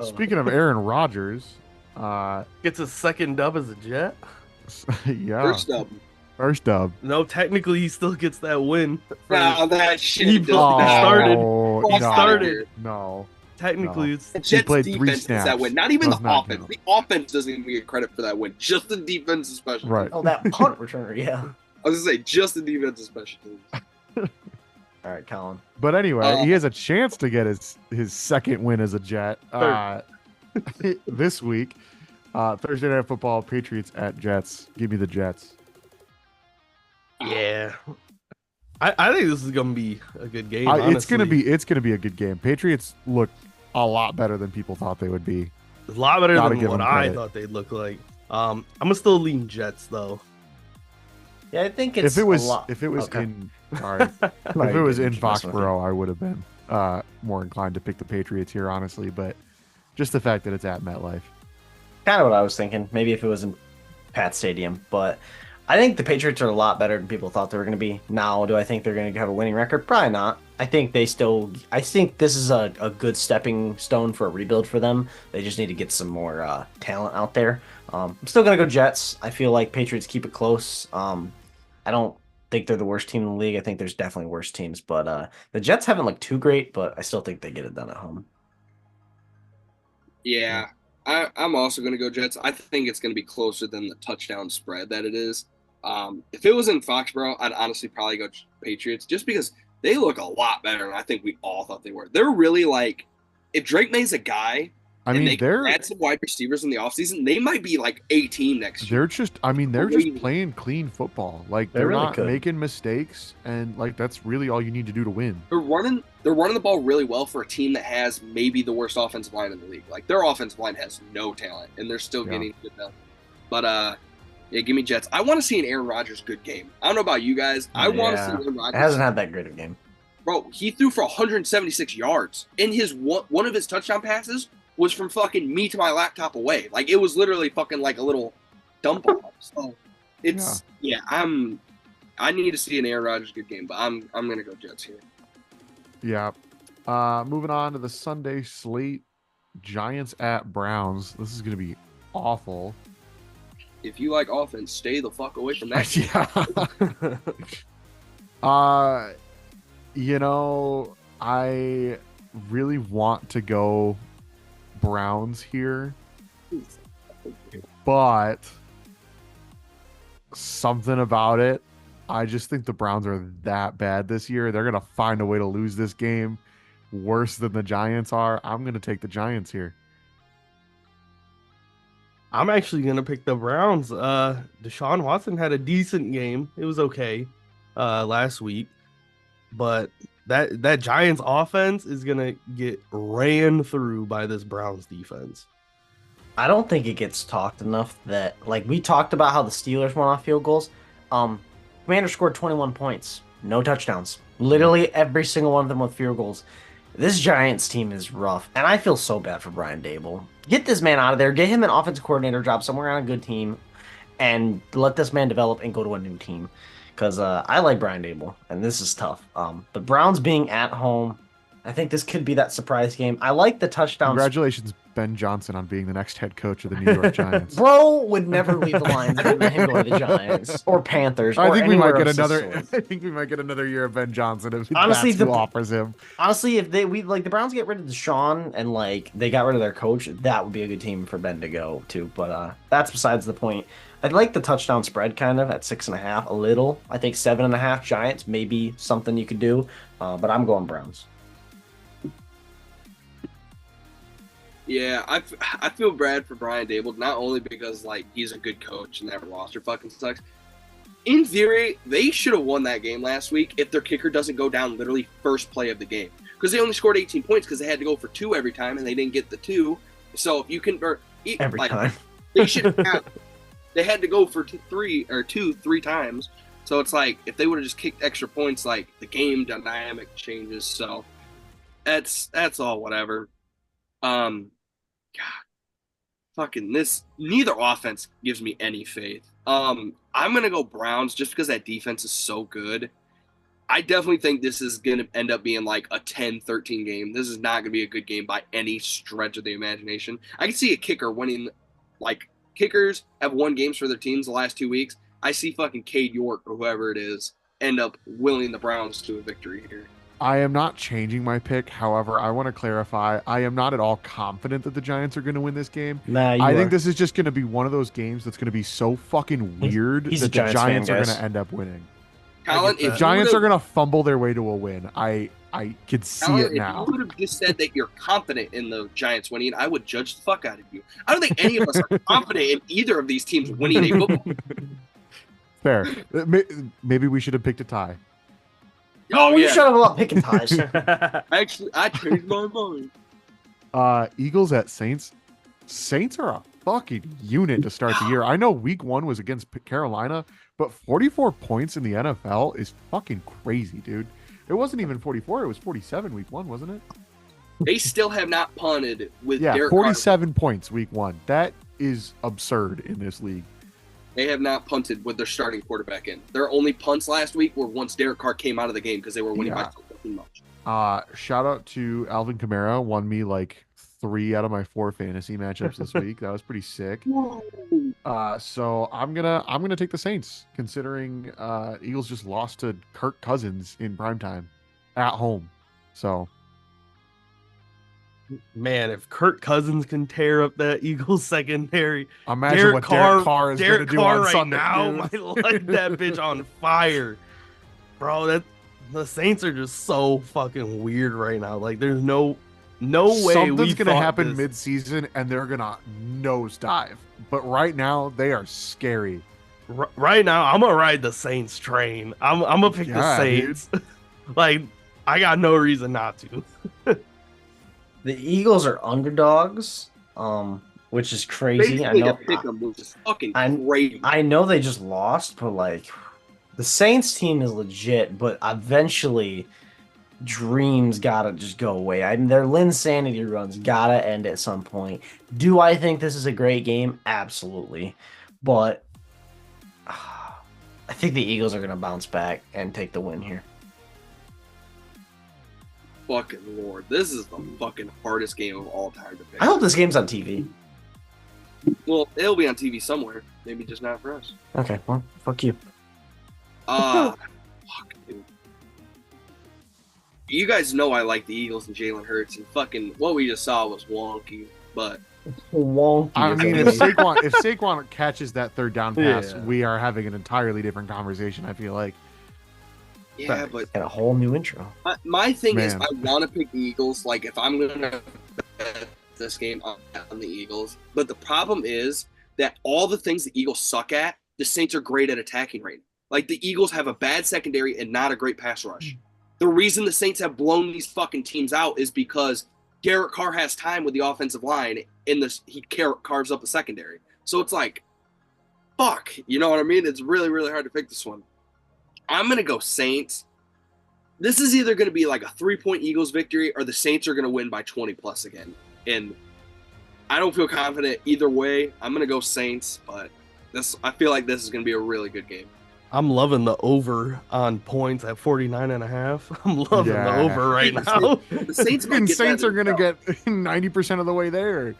Speaker 1: Speaking of Aaron Rodgers,
Speaker 3: Gets a second dub as a Jet.
Speaker 1: yeah,
Speaker 2: First up,
Speaker 3: No, technically he still gets that win.
Speaker 2: now that shit
Speaker 3: He
Speaker 2: doesn't
Speaker 3: fucking started.
Speaker 1: Oh,
Speaker 3: He
Speaker 1: no,
Speaker 3: started.
Speaker 1: No,
Speaker 3: Technically,
Speaker 1: No.
Speaker 3: it's
Speaker 2: The Jets'
Speaker 1: played 3
Speaker 2: defense is that
Speaker 1: snaps.
Speaker 2: win. Not even
Speaker 1: Does
Speaker 2: the
Speaker 1: not
Speaker 2: offense.
Speaker 1: count.
Speaker 2: The offense doesn't even get credit for that win. Just the defense and special
Speaker 1: Right.
Speaker 2: teams.
Speaker 4: Oh, that punt returner. Yeah.
Speaker 2: I was gonna say just the defense and special teams.
Speaker 4: All right, Colin.
Speaker 1: but anyway, he has a chance to get his second win as a Jet this week. Thursday Night Football, Patriots at Jets. Give me the Jets.
Speaker 3: yeah. I think this is gonna be a good game.
Speaker 1: It's gonna
Speaker 3: honestly.
Speaker 1: be a good game. Patriots look a lot better than people thought they would be.
Speaker 3: a lot better
Speaker 1: Gotta
Speaker 3: than
Speaker 1: give
Speaker 3: what
Speaker 1: them
Speaker 3: I
Speaker 1: credit.
Speaker 3: thought they'd look like. I'm gonna still lean Jets though.
Speaker 4: Yeah, I think it's
Speaker 1: If it was
Speaker 4: a lot.
Speaker 1: in sorry, if it was in
Speaker 4: Just messing with you.
Speaker 1: Foxborough, I would have been more inclined to pick the Patriots here, honestly. But just the fact that it's at MetLife.
Speaker 4: Kind of what I was thinking. Maybe if it was in Pat Stadium. But I think the Patriots are a lot better than people thought they were going to be. Now, do I think they're going to have a winning record? Probably not. I think I think this is a good stepping stone for a rebuild for them. They just need to get some more talent out there. I'm still going to go Jets. I feel like Patriots keep it close. I don't think they're the worst team in the league. I think there's definitely worse teams, but the Jets haven't looked too great, but I still think they get it done at home.
Speaker 2: Yeah, I'm also going to go Jets. I think it's going to be closer than the touchdown spread that it is. If it was in Foxborough, I'd honestly probably go Patriots just because they look a lot better than I think we all thought they were. They're really like, if Drake May's a guy
Speaker 1: I
Speaker 2: and
Speaker 1: mean,
Speaker 2: they can add some wide receivers in the offseason, they might be like a team next year.
Speaker 1: they're just playing clean football. Like they're
Speaker 4: really
Speaker 1: not making mistakes, and like that's really all you need to do to win.
Speaker 2: They're running the ball really well for a team that has maybe the worst offensive line in the league. Like their offensive line has no talent, and they're still getting good done. But yeah, give me Jets. I want to see an Aaron Rodgers good game. I don't know about you guys. I want to see Aaron Rodgers.
Speaker 4: It hasn't had that great a game.
Speaker 2: Bro, he threw for 176 yards. In his one of his touchdown passes was from fucking me to my laptop away. Like it was literally fucking like a little dump off. So it's I need to see an Aaron Rodgers good game, but I'm gonna go Jets here.
Speaker 1: Yeah. Moving on to the Sunday slate, Giants at Browns. This is gonna be awful.
Speaker 2: If you like offense, stay the fuck away from that.
Speaker 1: Yeah. You know, I really want to go Browns here, but something about it, I just think the Browns are that bad this year. They're going to find a way to lose this game worse than the Giants are. I'm going to take the Giants here.
Speaker 3: I'm actually going to pick the Browns. Deshaun Watson had a decent game. It was okay last week. But that Giants offense is going to get ran through by this Browns defense.
Speaker 4: I don't think it gets talked enough that, like, we talked about how the Steelers won off field goals. Commander scored 21 points, no touchdowns. Literally every single one of them with field goals. This Giants team is rough, and I feel so bad for Brian Dable. Get this man out of there. Get him an offensive coordinator job somewhere on a good team, and let this man develop and go to a new team. Because I like Brian Dable, and this is tough. The Browns being at home, I think this could be that surprise game. I like the touchdowns.
Speaker 1: Congratulations, Ben Johnson, on being the next head coach of the New York Giants.
Speaker 4: Bro would never leave the Lions if let him go to the Giants or Panthers.
Speaker 1: I
Speaker 4: or
Speaker 1: think we might get
Speaker 4: else
Speaker 1: another.
Speaker 4: this
Speaker 1: I think we might get another year of Ben Johnson if
Speaker 4: Honestly,
Speaker 1: that's who offers him.
Speaker 4: Honestly, if the Browns get rid of Deshaun and like they got rid of their coach, that would be a good team for Ben to go to. But that's besides the point. I'd like the touchdown spread kind of at 6.5 a little. I think 7.5 Giants may be something you could do, but I'm going Browns.
Speaker 2: Yeah, I feel bad for Brian Dable, not only because like he's a good coach and that roster fucking sucks. In theory, they should have won that game last week if their kicker doesn't go down literally first play of the game, because they only scored 18 points because they had to go for 2 every time and they didn't get the 2. So if you convert
Speaker 4: Every time.
Speaker 2: they should have. They had to go for 3 times. So it's like if they would have just kicked extra points, like the game dynamic changes. So that's all whatever. God, fucking this. Neither offense gives me any faith. I'm gonna go Browns just because that defense is so good. I definitely think this is gonna end up being like a 10-13 game. This is not gonna be a good game by any stretch of the imagination. I can see a kicker winning. Like kickers have won games for their teams the last 2 weeks. I see fucking Cade York or whoever it is end up willing the Browns to a victory here.
Speaker 1: I am not changing my pick. However, I want to clarify, I am not at all confident that the Giants are going to win this game. I think this is just going to be one of those games that's going to be so fucking weird that the Giants are going to end up winning.
Speaker 2: Colin,
Speaker 1: if Giants are going to fumble their way to a win, I could see it now.
Speaker 2: If you would have just said that you're confident in the Giants winning, I would judge the fuck out of you. I don't think any of us are confident in either of these teams winning a football.
Speaker 1: Fair. Maybe we should have picked a tie.
Speaker 4: Oh, you shut up about picking ties.
Speaker 2: Actually, I changed my mind.
Speaker 1: Eagles at Saints. Saints are a fucking unit to start the year. I know week 1 was against Carolina, but 44 points in the NFL is fucking crazy, dude. It wasn't even 44. It was 47 week 1, wasn't it?
Speaker 2: They still have not punted with
Speaker 1: Derek 47
Speaker 2: Carter.
Speaker 1: points week 1. That is absurd in this league.
Speaker 2: They have not punted with their starting quarterback in. Their only punts last week were once Derek Carr came out of the game because they were winning by so much.
Speaker 1: Shout out to Alvin Kamara, won me like 3 out of my 4 fantasy matchups this week. That was pretty sick. So I'm gonna take the Saints, considering Eagles just lost to Kirk Cousins in primetime at home. So
Speaker 3: Man, if Kirk Cousins can tear up that Eagles secondary,
Speaker 1: imagine
Speaker 3: Derek
Speaker 1: what Derek Carr is
Speaker 3: Derek
Speaker 1: gonna do
Speaker 3: Carr
Speaker 1: on
Speaker 3: right
Speaker 1: Sunday.
Speaker 3: now
Speaker 1: dude.
Speaker 3: might light that bitch on fire, bro. That the Saints are just so fucking weird right now. Like, there's no way
Speaker 1: Something's gonna
Speaker 3: thought
Speaker 1: happen
Speaker 3: this.
Speaker 1: mid-season, and they're gonna nosedive. But right now, they are scary.
Speaker 3: Right now, I'm gonna ride the Saints train. I'm gonna pick the
Speaker 1: Yeah,
Speaker 3: Saints. Like, I got no reason not to.
Speaker 4: The Eagles are underdogs, which is crazy.
Speaker 2: Basically,
Speaker 4: I know.
Speaker 2: to pick them, which is fucking
Speaker 4: I'm-
Speaker 2: crazy.
Speaker 4: I know they just lost, but like, the Saints team is legit. But eventually, dreams gotta just go away. Their Linsanity runs gotta end at some point. Do I think this is a great game? Absolutely, but I think the Eagles are gonna bounce back and take the win here.
Speaker 2: Fucking Lord. This is the fucking hardest game of all time to pick.
Speaker 4: I hope this game's on TV.
Speaker 2: Well, it'll be on TV somewhere. Maybe just not for us.
Speaker 4: Okay, well, fuck you.
Speaker 2: Fuck, dude. You guys know I like the Eagles and Jalen Hurts, and fucking what we just saw was wonky. But
Speaker 4: Wonky.
Speaker 1: I
Speaker 4: is
Speaker 1: mean,
Speaker 4: a
Speaker 1: if
Speaker 4: word.
Speaker 1: Saquon catches that third down pass,
Speaker 3: Yeah.
Speaker 1: we are having an entirely different conversation. I feel like.
Speaker 2: yeah, but
Speaker 4: And a whole new intro.
Speaker 2: my thing is,
Speaker 1: Man.
Speaker 2: I want to pick the Eagles. Like, if I'm gonna bet this game on the Eagles, but the problem is that all the things the Eagles suck at, the Saints are great at attacking right now. Like, the Eagles have a bad secondary and not a great pass rush. The reason the Saints have blown these fucking teams out is because Derek Carr has time with the offensive line, and he carves up the secondary. So it's like, fuck, you know what I mean? It's really, really hard to pick this one. I'm gonna go Saints. This is either gonna be like a 3-point Eagles victory, or the Saints are gonna win by 20 plus again. And I don't feel confident either way. I'm gonna go Saints, but I feel like this is gonna be a really good game.
Speaker 3: I'm loving the over on points at 49.5. I'm loving
Speaker 1: Yeah.
Speaker 3: the over right now.
Speaker 2: The Saints might
Speaker 1: And
Speaker 2: get
Speaker 1: Saints
Speaker 2: that
Speaker 1: are gonna
Speaker 2: themselves.
Speaker 1: get 90% of the way there.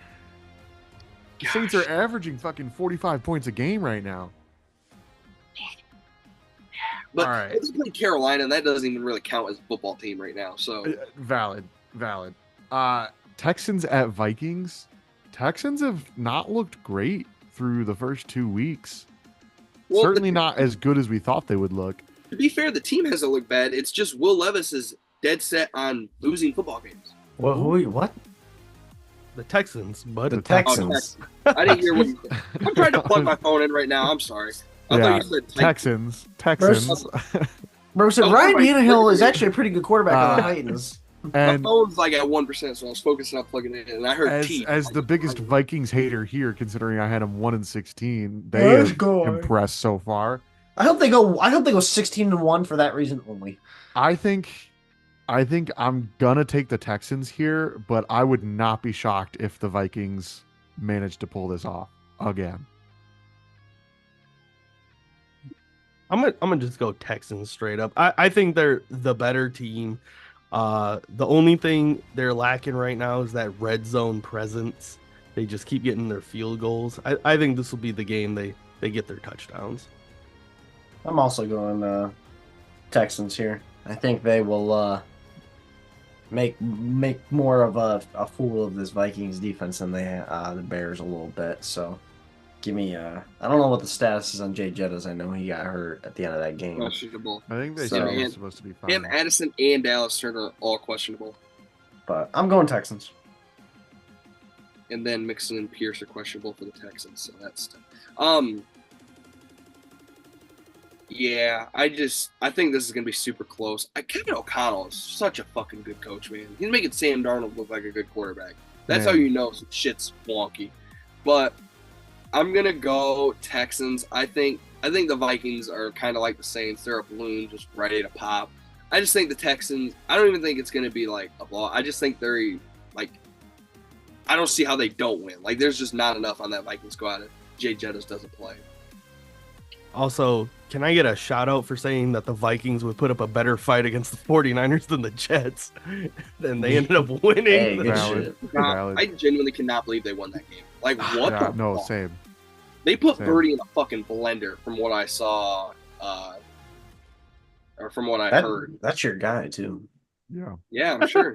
Speaker 1: Saints
Speaker 2: Gosh.
Speaker 1: are averaging fucking 45 points a game right now.
Speaker 2: But
Speaker 1: All right.
Speaker 2: they play Carolina, and that doesn't even really count as a football team right now. So
Speaker 1: Valid. Texans at Vikings. Texans have not looked great through the first 2 weeks.
Speaker 2: well,
Speaker 1: Certainly not as good as we thought they would look.
Speaker 2: to be fair, the team hasn't looked bad. It's just Will Levis is dead set on losing football games.
Speaker 4: What?
Speaker 3: The Texans, but
Speaker 4: The Texans.
Speaker 2: I didn't hear what you said. I'm trying to plug my phone in right now. I'm sorry. I
Speaker 1: Yeah,
Speaker 2: thought you said Titans.
Speaker 1: Texans.
Speaker 4: Bro, so
Speaker 2: Oh,
Speaker 4: Ryan
Speaker 2: my
Speaker 4: Tannehill is
Speaker 2: goodness.
Speaker 4: actually a pretty good quarterback on the Titans.
Speaker 2: My
Speaker 1: And
Speaker 2: phone's like at 1%, so I was focusing on plugging it in, and I heard T.
Speaker 1: as the biggest Vikings hater here, considering I had them 1-16, they
Speaker 4: Let's
Speaker 1: have
Speaker 4: go.
Speaker 1: impressed so far.
Speaker 4: I hope they go 16-1 for that reason only.
Speaker 1: I think I'm gonna take the Texans here, but I would not be shocked if the Vikings managed to pull this off again.
Speaker 3: I'm gonna just go Texans straight up. I think they're the better team. The only thing they're lacking right now is that red zone presence. They just keep getting their field goals. I think this will be the game they get their touchdowns.
Speaker 4: I'm also going Texans here. I think they will make more of a fool of this Vikings defense than the Bears a little bit. So give me I don't know what the status is on Jay Jettas. I know he got hurt at the end of that game.
Speaker 2: questionable.
Speaker 1: I think they
Speaker 4: So-
Speaker 1: said it
Speaker 2: And-
Speaker 1: was supposed to be fine.
Speaker 2: Him, Addison, and Dallas Turner all questionable,
Speaker 4: But I'm going Texans.
Speaker 2: and then Mixon and Pierce are questionable for the Texans. So that's yeah. I think this is gonna be super close. Kevin O'Connell is such a fucking good coach, man. He's making Sam Darnold look like a good quarterback. That's how
Speaker 1: Man.
Speaker 2: you know some shit's wonky. But I'm gonna go Texans. I think the Vikings are kind of like the Saints. They're a balloon just ready to pop. I just think the Texans. I don't even think it's gonna be like a blow. I just think they're like. I don't see how they don't win. Like, there's just not enough on that Vikings squad if Jay Jettas doesn't play.
Speaker 3: Also, can I get a shout out for saying that the Vikings would put up a better fight against the 49ers than the Jets? And they ended up winning.
Speaker 4: Hey, good
Speaker 1: Valid.
Speaker 4: shit.
Speaker 1: Valid.
Speaker 2: I genuinely cannot believe they won that game. Like, what
Speaker 1: Yeah,
Speaker 2: the
Speaker 1: no,
Speaker 2: fuck?
Speaker 1: same.
Speaker 2: They put
Speaker 1: Same.
Speaker 2: Birdie in a fucking blender from what I saw, or from what I heard.
Speaker 4: That's your guy too.
Speaker 1: Yeah.
Speaker 2: Yeah, I'm sure.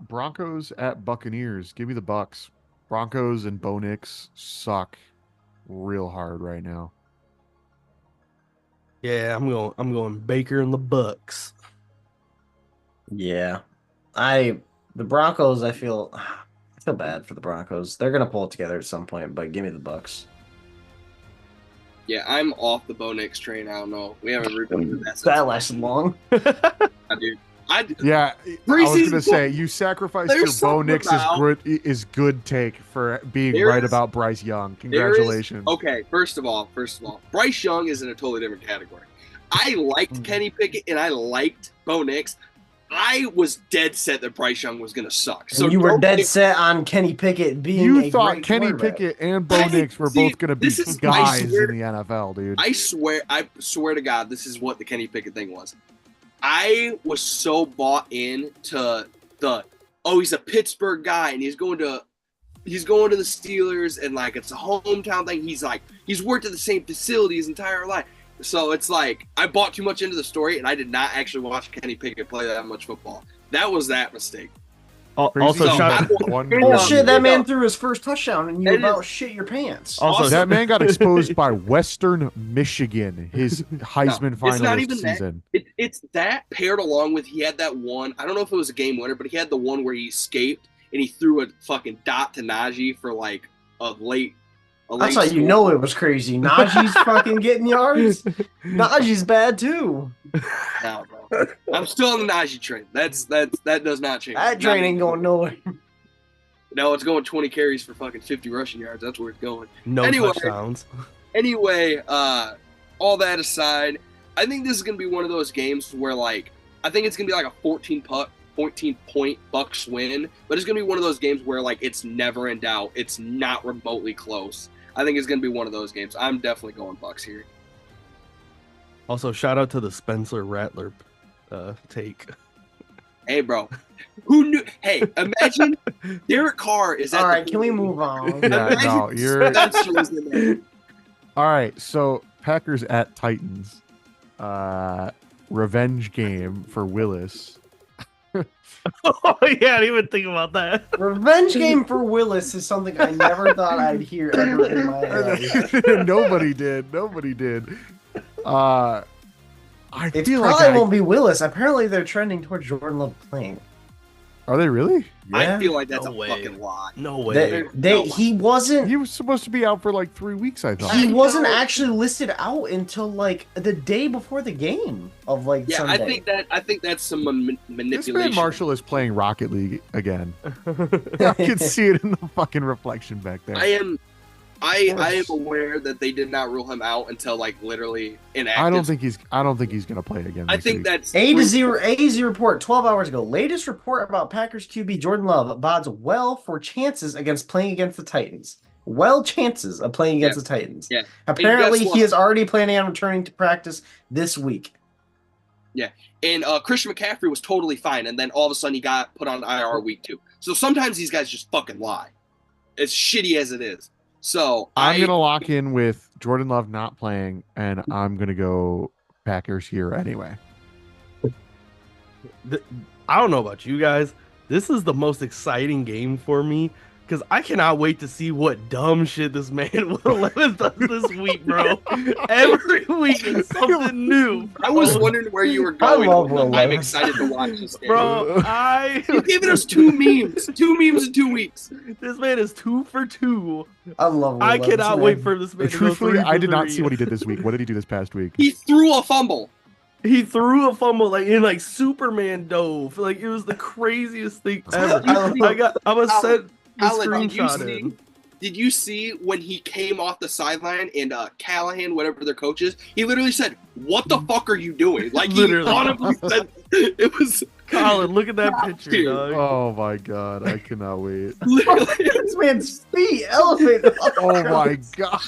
Speaker 1: Broncos at Buccaneers. Give me the Bucks. Broncos and Bo Nix suck real hard right now.
Speaker 3: Yeah, I'm going Baker and the Bucks.
Speaker 4: Yeah, the Broncos. I feel bad for the Broncos. They're gonna pull it together at some point, but give me the Bucks.
Speaker 2: Yeah, I'm off the Bo Nix train. I don't know. We haven't revisited that since.
Speaker 4: That lasted long.
Speaker 1: Yeah, I was gonna say you sacrificed your
Speaker 2: There's
Speaker 1: Bo
Speaker 2: something
Speaker 1: Nix
Speaker 2: about-
Speaker 1: is good take for being
Speaker 2: There
Speaker 1: right
Speaker 2: is-
Speaker 1: about Bryce Young.
Speaker 2: There is-
Speaker 1: Congratulations.
Speaker 2: Okay, first of all, Bryce Young is in a totally different category. I liked Kenny Pickett and I liked Bo Nix. I was dead set that Bryce Young was gonna suck. So
Speaker 4: So you were
Speaker 2: don't
Speaker 4: dead
Speaker 2: think-
Speaker 4: set on Kenny Pickett being
Speaker 1: You
Speaker 4: a
Speaker 1: thought
Speaker 4: great
Speaker 1: Kenny
Speaker 4: quarterback.
Speaker 1: Pickett and Bo
Speaker 2: I-
Speaker 1: Nix were
Speaker 2: see,
Speaker 1: both gonna be
Speaker 2: this is- I
Speaker 1: guys
Speaker 2: swear-
Speaker 1: in the NFL, dude.
Speaker 2: I swear to God, this is what the Kenny Pickett thing was. I was so bought in to he's a Pittsburgh guy and he's going to the Steelers and like it's a hometown thing. He's worked at the same facility his entire life. So it's like I bought too much into the story and I did not actually watch Kenny Pickett play that much football. That was that mistake.
Speaker 1: Crazy
Speaker 3: Also,
Speaker 2: So,
Speaker 3: shout,
Speaker 1: one
Speaker 2: Oh,
Speaker 4: Oh
Speaker 1: goal.
Speaker 4: shit! That
Speaker 2: Yeah.
Speaker 4: man threw his first touchdown, and you
Speaker 2: And
Speaker 4: about shit your pants.
Speaker 3: Also,
Speaker 1: That man got exposed by Western Michigan, his Heisman
Speaker 2: it's not
Speaker 1: finalist
Speaker 2: even that.
Speaker 1: season.
Speaker 2: It's that paired along with he had that one. I don't know if it was a game winner, but he had the one where he escaped and he threw a fucking dot to Najee for like a late.
Speaker 4: That's how you know it was crazy. Najee's fucking getting yards. Najee's bad too.
Speaker 2: No, bro. I'm still on the Najee train. That does not change.
Speaker 4: That train ain't going nowhere.
Speaker 2: No, it's going 20 carries for fucking 50 rushing yards. That's where it's going.
Speaker 3: no
Speaker 2: Anyway.
Speaker 3: touchdowns.
Speaker 2: Anyway, all that aside, I think this is gonna be one of those games where like I think it's gonna be like a 14 point Bucks win, but it's gonna be one of those games where like it's never in doubt. It's not remotely close. I think it's gonna be one of those games. I'm definitely going Bucks here.
Speaker 3: Also, shout out to the Spencer Rattler take.
Speaker 2: Hey, bro, who knew? Hey, imagine Derek Carr is at.
Speaker 4: All
Speaker 2: the-
Speaker 4: right, can we move on?
Speaker 1: Yeah,
Speaker 2: Imagine
Speaker 1: no, you're
Speaker 2: Spencer was in there.
Speaker 1: all right. So Packers at Titans, revenge game for Willis.
Speaker 3: Oh yeah, I didn't even think about that.
Speaker 4: Revenge game for Willis is something I never thought I'd hear ever in my life.
Speaker 1: Nobody did. I
Speaker 4: It
Speaker 1: feel
Speaker 4: probably
Speaker 1: like
Speaker 4: won't be Willis. Apparently, they're trending towards Jordan Love playing.
Speaker 1: are they really?
Speaker 2: I feel like that's
Speaker 3: No
Speaker 2: a
Speaker 3: way.
Speaker 2: fucking lie.
Speaker 3: No way.
Speaker 4: He wasn't.
Speaker 1: He was supposed to be out for like 3 weeks. I thought.
Speaker 4: He
Speaker 2: I
Speaker 4: wasn't
Speaker 2: know.
Speaker 4: actually listed out until like the day before the game of like
Speaker 2: Yeah,
Speaker 4: Sunday.
Speaker 2: I think that's some
Speaker 1: This
Speaker 2: manipulation.
Speaker 1: man Marshall is playing Rocket League again. I can see it in the fucking reflection back there.
Speaker 2: I am
Speaker 4: course.
Speaker 2: aware that they did not rule him out until like literally inactive.
Speaker 1: I don't think he's gonna play again.
Speaker 2: I
Speaker 1: this
Speaker 2: think
Speaker 1: week.
Speaker 2: that's
Speaker 4: A report 12 hours ago. Latest report about Packers QB Jordan Love bodes well for chances against playing against the Titans. Chances of playing against the Titans.
Speaker 2: Yeah.
Speaker 4: Apparently,
Speaker 2: guess what?
Speaker 4: he is already planning on returning to practice this week.
Speaker 2: and Christian McCaffrey was totally fine, and then all of a sudden he got put on IR week 2. So sometimes these guys just fucking lie. As shitty as it is. So
Speaker 1: I'm gonna lock in with Jordan Love not playing, and I'm gonna go Packers here anyway.
Speaker 3: I don't know about you guys. This is the most exciting game for me because I cannot wait to see what dumb shit this man will let us does this week, bro. Every week is something new.
Speaker 2: I was wondering where you were
Speaker 4: I
Speaker 2: going.
Speaker 4: love Will
Speaker 2: I'm
Speaker 4: Levis.
Speaker 2: excited to watch this game.
Speaker 3: Bro,
Speaker 2: You're giving us 2 memes. 2 memes in 2 weeks.
Speaker 3: this man is 2 for 2.
Speaker 4: I love. Will
Speaker 3: I
Speaker 4: Levis,
Speaker 3: cannot
Speaker 4: man.
Speaker 3: wait for this man to go
Speaker 1: Truthfully,
Speaker 3: 3
Speaker 1: I
Speaker 3: for
Speaker 1: did not
Speaker 3: 3.
Speaker 1: see what he did this week. What did he do this past week?
Speaker 2: He threw a fumble.
Speaker 3: He threw a fumble like in like Superman dove. Like it was the craziest thing ever. I'm gonna send the
Speaker 2: Alan,
Speaker 3: screenshot in.
Speaker 2: did you see when he came off the sideline and Callahan, whatever their coach is, he literally said, "What the fuck are you doing?" Like he
Speaker 3: Literally.
Speaker 2: audibly said, it was
Speaker 3: Colin, look at that picture,
Speaker 2: Dude.
Speaker 3: dog.
Speaker 1: Oh my god, I cannot wait.
Speaker 2: Literally,
Speaker 4: This man's feet elevated.
Speaker 1: Oh my god.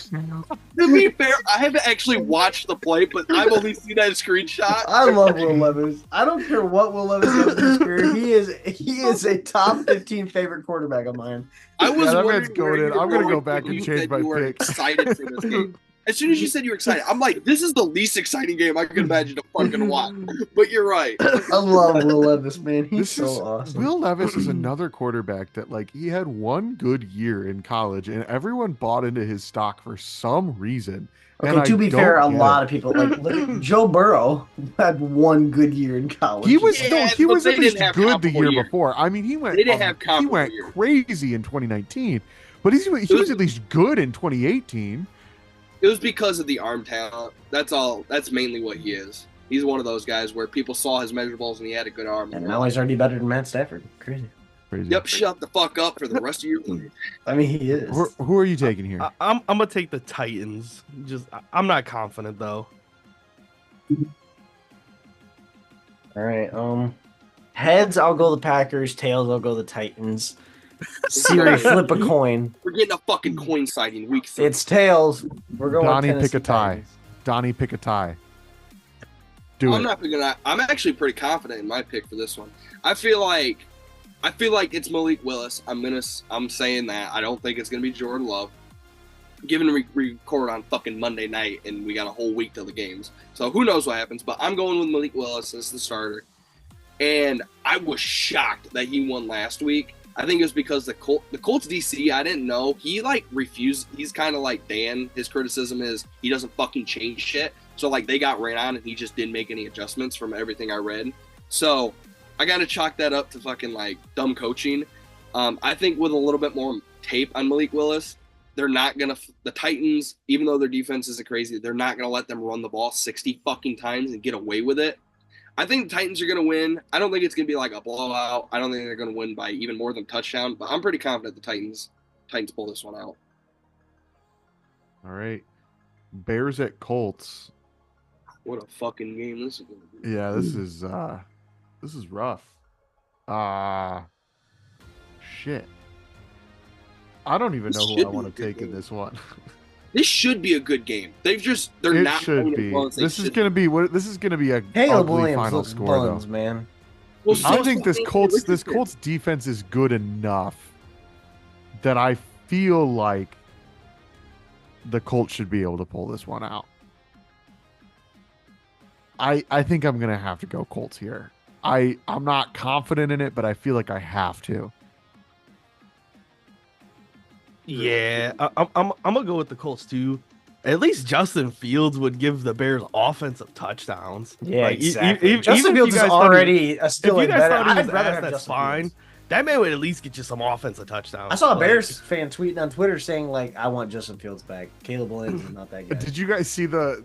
Speaker 2: to be fair, I haven't actually watched the play, but I've only seen that screenshot.
Speaker 4: I love Will Levis. I don't care what Will Levis does in his career. He is a top 15 favorite quarterback of mine.
Speaker 2: I was
Speaker 1: Yeah, that
Speaker 2: wondering
Speaker 1: man's going
Speaker 2: where
Speaker 1: in.
Speaker 2: you were
Speaker 1: I'm gonna go
Speaker 2: going
Speaker 1: back
Speaker 2: when
Speaker 1: and
Speaker 2: you
Speaker 1: change
Speaker 2: said
Speaker 1: my
Speaker 2: you were
Speaker 1: pick.
Speaker 2: excited for this game. As soon as you said you were excited, I'm like, this is the least exciting game I could imagine to fucking watch. But you're right.
Speaker 4: I love Will Levis, man. He's
Speaker 1: This
Speaker 4: so
Speaker 1: is
Speaker 4: awesome.
Speaker 1: Will Levis is another quarterback that like he had one good year in college and everyone bought into his stock for some reason. And
Speaker 4: Okay, to
Speaker 1: I
Speaker 4: be
Speaker 1: don't
Speaker 4: fair, a
Speaker 1: get
Speaker 4: lot
Speaker 1: it.
Speaker 4: of people like look at Joe Burrow had one good year in college.
Speaker 1: He was
Speaker 2: Yeah,
Speaker 1: he
Speaker 2: but
Speaker 1: was
Speaker 2: they
Speaker 1: at least
Speaker 2: didn't have
Speaker 1: good the
Speaker 2: comparable
Speaker 1: year
Speaker 2: years.
Speaker 1: before. I mean, he went
Speaker 2: They didn't have
Speaker 1: he
Speaker 2: comparable
Speaker 1: went
Speaker 2: years.
Speaker 1: crazy in 2019, but he was at least good in 2018.
Speaker 2: It was because of the arm talent. That's all. That's mainly what he is. He's one of those guys where people saw his measurables and he had a good arm.
Speaker 4: and now he's already better than Matt Stafford. Crazy.
Speaker 1: Crazy.
Speaker 2: Yep, shut the fuck up for the rest of your life.
Speaker 4: I mean, he is.
Speaker 1: Who are you taking here?
Speaker 3: I'm gonna take the Titans. I'm not confident though.
Speaker 4: All right. Heads, I'll go the Packers. Tails, I'll go the Titans. Siri, flip a coin.
Speaker 2: We're getting a fucking coin sighting week 3.
Speaker 4: It's tails. We're going.
Speaker 1: Donnie,
Speaker 4: with
Speaker 1: pick a
Speaker 4: Tennessee
Speaker 1: tie.
Speaker 4: Titans.
Speaker 1: Donnie, pick a tie. Do
Speaker 2: I'm
Speaker 1: it.
Speaker 2: not gonna. I'm actually pretty confident in my pick for this one. I feel like it's Malik Willis. I'm saying that. I don't think it's gonna be Jordan Love. Given we record on fucking Monday night and we got a whole week till the games, so who knows what happens. But I'm going with Malik Willis as the starter. And I was shocked that he won last week. I think it was because the Colts DC, I didn't know. He like refused. He's kind of like Dan. His criticism is he doesn't fucking change shit. So like they got ran on and he just didn't make any adjustments from everything I read. So I got to chalk that up to fucking like dumb coaching. I think with a little bit more tape on Malik Willis, they're not going to, the Titans, even though their defense isn't crazy, they're not going to let them run the ball 60 fucking times and get away with it. I think the Titans are going to win. I don't think it's going to be like a blowout. I don't think they're going to win by even more than a touchdown, but I'm pretty confident the Titans pull this one out.
Speaker 1: All right. Bears at Colts.
Speaker 2: What a fucking game this is going to be.
Speaker 1: Yeah, this is rough. Shit. I don't even know who I want to take in this one.
Speaker 2: This should be a good game. They're
Speaker 1: It
Speaker 2: not
Speaker 1: should
Speaker 2: playing
Speaker 1: be.
Speaker 2: as well as they
Speaker 1: This is
Speaker 2: should
Speaker 1: gonna be what. This is gonna be a
Speaker 4: Caleb
Speaker 1: ugly
Speaker 4: Williams
Speaker 1: final
Speaker 4: looks
Speaker 1: score
Speaker 4: buns,
Speaker 1: though.
Speaker 4: man.
Speaker 2: Well,
Speaker 1: I
Speaker 2: so
Speaker 1: think this
Speaker 2: fucking-
Speaker 1: Colts defense is good enough that I feel like the Colts should be able to pull this one out. I think I'm gonna have to go Colts here. I'm not confident in it, but I feel like I have to.
Speaker 3: Yeah, I'm gonna go with the Colts too. At least Justin Fields would give the Bears offensive touchdowns.
Speaker 4: Yeah,
Speaker 3: Like,
Speaker 4: exactly.
Speaker 3: even
Speaker 4: Justin
Speaker 3: if you
Speaker 4: Fields is
Speaker 3: guys thought he-
Speaker 4: already a
Speaker 3: If
Speaker 4: still
Speaker 3: you
Speaker 4: a
Speaker 3: guys
Speaker 4: better.
Speaker 3: thought he was
Speaker 4: I'd rather
Speaker 3: ass,
Speaker 4: have
Speaker 3: that's
Speaker 4: Justin
Speaker 3: fine.
Speaker 4: Fields.
Speaker 3: That man would at least get you some offensive touchdowns.
Speaker 4: I saw a
Speaker 3: Like,
Speaker 4: Bears fan tweeting on Twitter saying like, "I want Justin Fields back." Caleb Williams is not that guy.
Speaker 1: Did you guys see the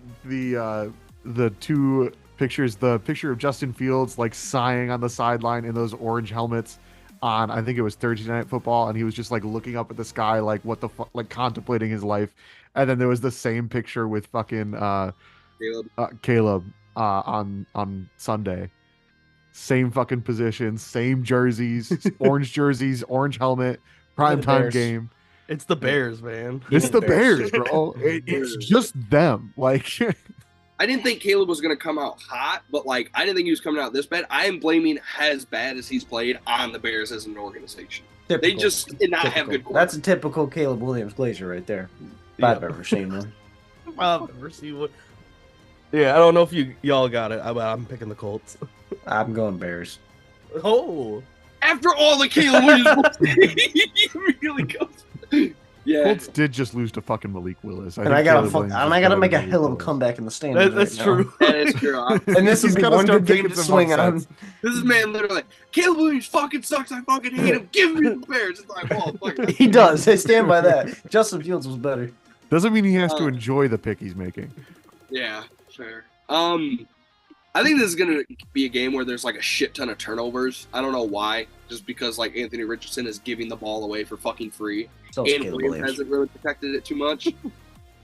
Speaker 1: two pictures? The picture of Justin Fields like sighing on the sideline in those orange helmets on, I think it was Thursday Night Football, and he was just like looking up at the sky like what the fuck, like contemplating his life. And then there was the same picture with fucking Caleb on Sunday. Same fucking position, same jerseys, orange jerseys, orange helmet, primetime
Speaker 4: Bears.
Speaker 1: game.
Speaker 3: It's the Bears, man.
Speaker 1: It's
Speaker 4: me the
Speaker 1: the
Speaker 4: Bears.
Speaker 1: Bears, bro. It's just them. Like,
Speaker 2: I didn't think Caleb was going to come out hot, but like I didn't think he was coming out this bad. I am blaming as bad as he's played on the Bears as an organization. They
Speaker 4: Typical.
Speaker 2: just did not have good.
Speaker 4: That's a typical Caleb Williams Glacier right there. If I've ever seen one.
Speaker 3: I'll never see what. Yeah, I don't know if y'all got it, but I'm picking the Colts.
Speaker 4: I'm going Bears.
Speaker 3: Oh,
Speaker 2: After all the Caleb Williams, he really goes. Yeah,
Speaker 1: Colts did just lose to fucking Malik Willis.
Speaker 4: And I gotta make a hell of a comeback in the standings.
Speaker 3: that's
Speaker 4: right now.
Speaker 3: true.
Speaker 2: that is true.
Speaker 4: And this
Speaker 1: He's
Speaker 4: is
Speaker 1: gotta
Speaker 4: one
Speaker 1: start
Speaker 4: good game
Speaker 1: picking
Speaker 4: to
Speaker 1: some
Speaker 4: swing on.
Speaker 1: upsets.
Speaker 2: This is man literally. Caleb Williams fucking sucks. I fucking hate him. Give me the Bears. It's like, oh, fuck.
Speaker 4: He does. I stand by that. Justin Fields was better.
Speaker 1: Doesn't mean he has to enjoy the pick he's making.
Speaker 2: Yeah, fair. I think this is gonna be a game where there's like a shit ton of turnovers. I don't know why. Just because like Anthony Richardson is giving the ball away for fucking free,
Speaker 4: So is
Speaker 2: and
Speaker 4: Caleb
Speaker 2: Williams
Speaker 4: Williams.
Speaker 2: hasn't really protected it too much.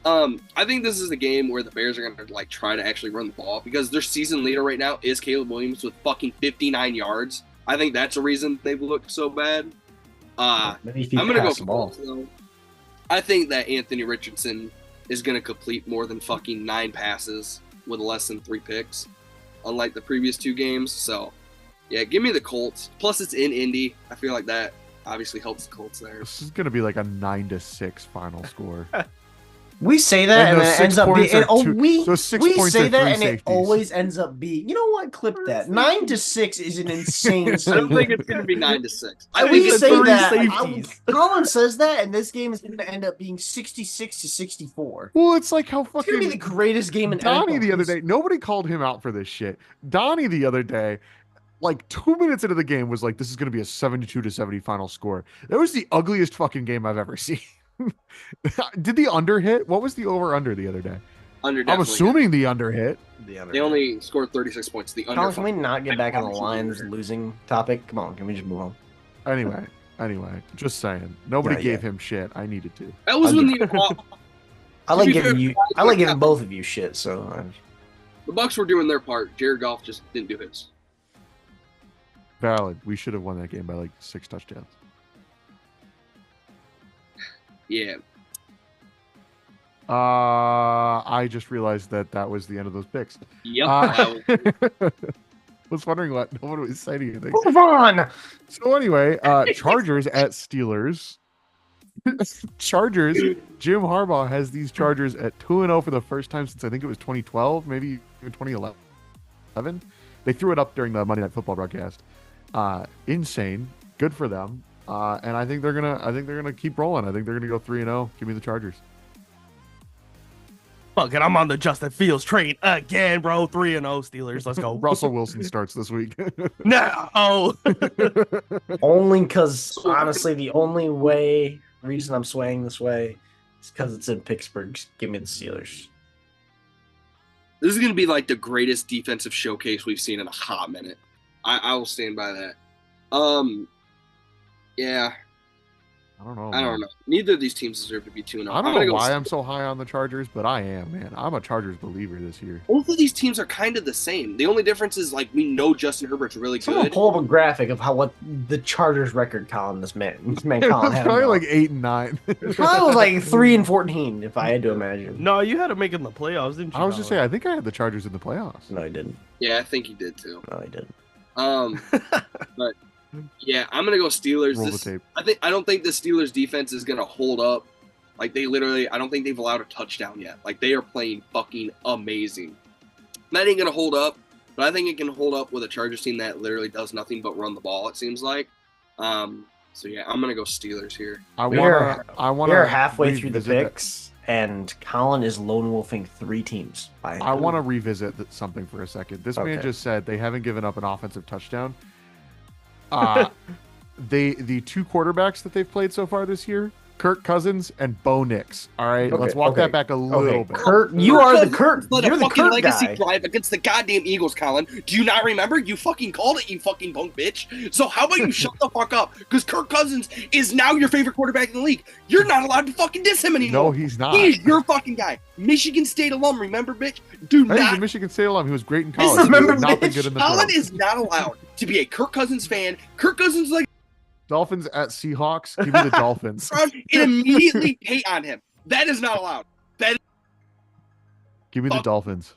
Speaker 2: I think this is the game where the Bears are gonna like try to actually run the ball because their season leader right now is Caleb Williams with fucking 59 yards. I think that's the reason they've looked so bad.
Speaker 4: Maybe if you
Speaker 2: I'm gonna go
Speaker 4: pass the ball.
Speaker 2: Colts, though. I think that Anthony Richardson is gonna complete more than fucking 9 passes with less than 3 picks, unlike the previous 2 games. So, yeah, give me the Colts. Plus, it's in Indy. I feel like that obviously helps the Colts there.
Speaker 1: This is gonna be like a 9-6 final score.
Speaker 4: We say that, and
Speaker 1: those
Speaker 4: then it
Speaker 1: 6
Speaker 4: ends up
Speaker 1: points
Speaker 4: being.
Speaker 1: are
Speaker 4: Oh,
Speaker 1: two-
Speaker 4: we
Speaker 1: those 6
Speaker 4: we
Speaker 1: points
Speaker 4: say
Speaker 1: are
Speaker 4: that,
Speaker 1: 3
Speaker 4: and it
Speaker 1: safeties.
Speaker 4: always ends up being. You know what? Clip that. 9-6 is an insane.
Speaker 2: I don't
Speaker 4: statement.
Speaker 2: think it's gonna be 9-6. I
Speaker 3: think
Speaker 2: think
Speaker 4: We
Speaker 3: it's
Speaker 2: it's
Speaker 4: say
Speaker 3: three
Speaker 4: that.
Speaker 3: safeties.
Speaker 4: Colin says that, and this game is going to end up being 66-64.
Speaker 1: Well, it's like how
Speaker 4: It's going to be the
Speaker 1: fucking
Speaker 4: greatest game in
Speaker 1: Donnie
Speaker 4: NFL
Speaker 1: the other
Speaker 4: history.
Speaker 1: day. Nobody called him out for this shit. Donnie the other day, like 2 minutes into the game, was like, "This is gonna be a 72-70 final score." That was the ugliest fucking game I've ever seen. Did the under hit? What was the over under the other day?
Speaker 2: under.
Speaker 1: I'm
Speaker 2: Definitely
Speaker 1: assuming the under hit.
Speaker 2: they only scored 36 points. The under.
Speaker 4: Colin, can we not get back on the
Speaker 2: Obviously,
Speaker 4: Lions
Speaker 2: under.
Speaker 4: losing topic? Come on, can we just move on?
Speaker 1: Anyway, just saying. Nobody
Speaker 4: Yeah,
Speaker 1: gave
Speaker 4: yeah.
Speaker 1: him shit. I needed to.
Speaker 2: That was
Speaker 4: I'll
Speaker 2: when
Speaker 4: give-
Speaker 2: the
Speaker 4: I like
Speaker 2: be fair,
Speaker 4: giving you. I like giving both of you shit. So
Speaker 2: the Bucks were doing their part. Jared Goff just didn't do his.
Speaker 1: Valid. We should have won that game by like 6 touchdowns.
Speaker 2: Yeah.
Speaker 1: I just realized that was the end of those picks.
Speaker 2: Yep.
Speaker 1: Was wondering what no one was saying anything.
Speaker 4: move on.
Speaker 1: So anyway, Chargers at Steelers. Chargers. Jim Harbaugh has these Chargers at 2-0 for the first time since I think it was 2012, maybe even 2011. They threw it up during the Monday Night Football broadcast. Insane. Good for them. And I think they're gonna keep rolling. I think they're gonna go 3-0. Give me the Chargers.
Speaker 3: Fuck it, I'm on the Justin Fields train again, bro. 3-0 Steelers. Let's go.
Speaker 1: Russell Wilson starts this week.
Speaker 3: No.
Speaker 4: Only because honestly, the only reason I'm swaying this way is because it's in Pittsburgh. Just give me the Steelers.
Speaker 2: This is going to be like the greatest defensive showcase we've seen in a hot minute. I will stand by that. Yeah,
Speaker 1: I don't know.
Speaker 2: I
Speaker 1: man.
Speaker 2: don't know. Neither of these teams deserve to be 2-0.
Speaker 1: I don't know why I'm so high on the Chargers, but I am, man. I'm a Chargers believer this year.
Speaker 2: Both of these teams are kind of the same. The only difference is like we know Justin Herbert's really
Speaker 4: Someone
Speaker 2: good.
Speaker 4: pull up a graphic of what the Chargers record Colin this man
Speaker 1: It
Speaker 4: Colin
Speaker 1: was
Speaker 4: had.
Speaker 1: probably
Speaker 4: him
Speaker 1: like
Speaker 4: on.
Speaker 1: 8-9.
Speaker 4: It probably was like 3-14 if I had to imagine.
Speaker 3: No, you had to make it in the playoffs, didn't you?
Speaker 1: I was just saying,
Speaker 3: Colin?
Speaker 1: I think I had the Chargers in the playoffs.
Speaker 4: No, he didn't.
Speaker 2: Yeah, I think he did too.
Speaker 4: No, he didn't.
Speaker 2: But yeah, I'm gonna go Steelers.
Speaker 1: Roll the
Speaker 2: This,
Speaker 1: tape.
Speaker 2: I don't think the Steelers defense is gonna hold up. Like I don't think they've allowed a touchdown yet. Like they are playing fucking amazing. That ain't gonna hold up, but I think it can hold up with a Chargers team that literally does nothing but run the ball. It seems like. So yeah, I'm gonna go Steelers here.
Speaker 1: I
Speaker 4: We're-
Speaker 1: want
Speaker 4: We're
Speaker 1: to
Speaker 4: halfway through the picks, and Colin is lone wolfing 3 teams.
Speaker 1: I want to revisit something for a second. This man
Speaker 4: Okay.
Speaker 1: just said they haven't given up an offensive touchdown. The 2 quarterbacks that they've played so far this year, Kirk Cousins and Bo Nix. All right,
Speaker 4: Okay,
Speaker 1: let's walk
Speaker 4: okay.
Speaker 1: that back a little bit.
Speaker 4: Kurt, you are the Kurt.
Speaker 2: Led
Speaker 4: You're
Speaker 2: a
Speaker 4: the
Speaker 2: fucking
Speaker 4: Kurt
Speaker 2: legacy
Speaker 4: guy.
Speaker 2: drive against the goddamn Eagles, Colin. Do you not remember? You fucking called it, you fucking punk bitch. So how about you shut the fuck up? Because Kirk Cousins is now your favorite quarterback in the league. You're not allowed to fucking diss him anymore.
Speaker 1: No, he's not.
Speaker 2: He's your fucking guy. Michigan State alum, remember, bitch? Do
Speaker 1: Hey, he's a
Speaker 2: not.
Speaker 1: Michigan State alum. He was great in
Speaker 2: This
Speaker 1: college.
Speaker 2: is-
Speaker 1: He has
Speaker 4: remember,
Speaker 1: not been
Speaker 4: bitch,
Speaker 1: good in the
Speaker 2: Colin
Speaker 1: pros.
Speaker 2: is not allowed to be a Kirk Cousins fan. Kirk Cousins is like
Speaker 1: Dolphins at Seahawks. Give me the Dolphins.
Speaker 2: around and immediately hate on him. That is not allowed.
Speaker 1: Give me the Dolphins.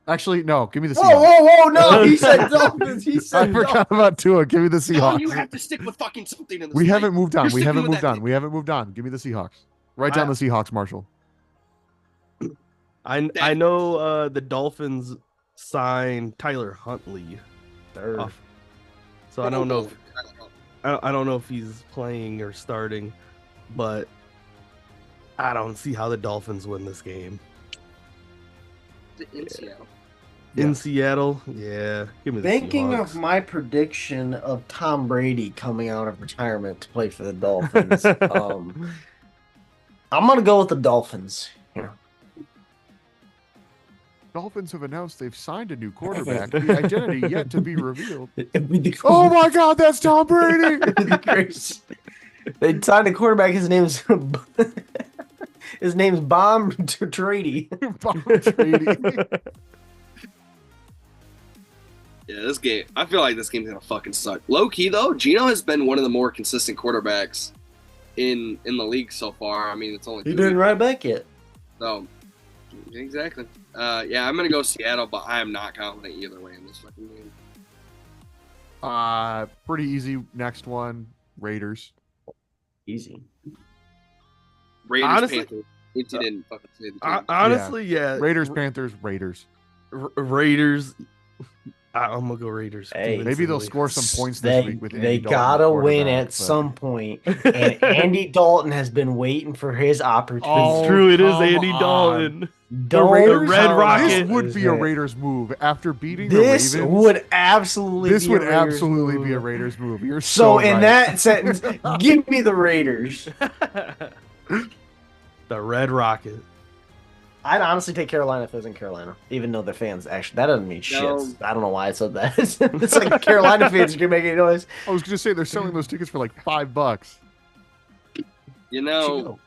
Speaker 1: Actually, no. Give me the
Speaker 4: Whoa,
Speaker 1: Seahawks.
Speaker 4: whoa, whoa! No, he said Dolphins. He
Speaker 1: I
Speaker 4: said
Speaker 1: forgot about Tua. Give me the
Speaker 2: No, you
Speaker 1: Seahawks.
Speaker 2: have to stick with fucking something in this
Speaker 1: We
Speaker 2: fight.
Speaker 1: haven't moved on.
Speaker 2: You're
Speaker 1: We
Speaker 2: sticking
Speaker 1: haven't
Speaker 2: with
Speaker 1: moved
Speaker 2: that
Speaker 1: on.
Speaker 2: thing.
Speaker 1: We haven't moved on. Give me the Seahawks. Write down the Seahawks, Marshall.
Speaker 3: I know the Dolphins signed Tyler Huntley.
Speaker 4: Dolphins.
Speaker 3: Off. So I don't know if I don't know if he's playing or starting, but I don't see how the Dolphins win this game.
Speaker 2: In Seattle.
Speaker 3: In Seattle, yeah. Give me the
Speaker 4: Thinking
Speaker 3: Seahawks.
Speaker 4: of my prediction of Tom Brady coming out of retirement to play for the Dolphins, I'm gonna go with the Dolphins. Here.
Speaker 1: Dolphins have announced they've signed a new quarterback. The identity yet to be revealed.
Speaker 4: It'd be the
Speaker 1: Oh my God, that's Tom Brady!
Speaker 4: It'd be crazy. They signed a quarterback. His name's His name's Bomb Trady.
Speaker 1: Bomb Trady.
Speaker 2: Yeah, this game. I feel like this game's gonna fucking suck. Low key though, Gino has been one of the more consistent quarterbacks in the league so far. I mean, it's only
Speaker 4: He
Speaker 2: 2
Speaker 4: didn't
Speaker 2: weeks,
Speaker 4: ride back yet.
Speaker 2: so exactly. Yeah, I'm gonna go Seattle, but I am not confident either way in this fucking game.
Speaker 1: Pretty easy. Next one, Raiders.
Speaker 4: Easy.
Speaker 2: Raiders,
Speaker 3: Honestly-
Speaker 2: Panthers. If you didn't fucking say the team.
Speaker 3: Honestly, yeah.
Speaker 1: Raiders, Panthers, Raiders.
Speaker 3: Raiders. I'm gonna go Raiders.
Speaker 4: Hey.
Speaker 1: Maybe they'll score some points this
Speaker 4: They
Speaker 1: week with Andy
Speaker 4: they
Speaker 1: Dalton
Speaker 4: gotta win
Speaker 1: quarterback,
Speaker 4: at
Speaker 1: but-
Speaker 4: some point, and Andy Dalton has been waiting for his opportunity.
Speaker 1: Oh,
Speaker 3: It's true. It is
Speaker 1: come
Speaker 3: Andy
Speaker 1: on.
Speaker 3: Dalton.
Speaker 4: Don't
Speaker 1: Raiders-
Speaker 3: Red
Speaker 4: count
Speaker 3: Rocket
Speaker 1: This
Speaker 4: out
Speaker 1: would
Speaker 4: his
Speaker 1: be a
Speaker 4: head.
Speaker 1: Raiders move after beating
Speaker 4: This
Speaker 1: the Ravens.
Speaker 4: would absolutely.
Speaker 1: This
Speaker 4: be
Speaker 1: would
Speaker 4: a Raiders
Speaker 1: absolutely
Speaker 4: move.
Speaker 1: be a Raiders move. You're
Speaker 4: So in
Speaker 1: right.
Speaker 4: that sentence, give me the Raiders.
Speaker 3: The Red Rocket.
Speaker 4: I'd honestly take Carolina if it was in Carolina, even though the fans actually that doesn't mean shit.
Speaker 2: No.
Speaker 4: I don't know why I said that. It's like Carolina fans can make any noise.
Speaker 1: I was gonna say they're selling those tickets for like $5.
Speaker 2: You know,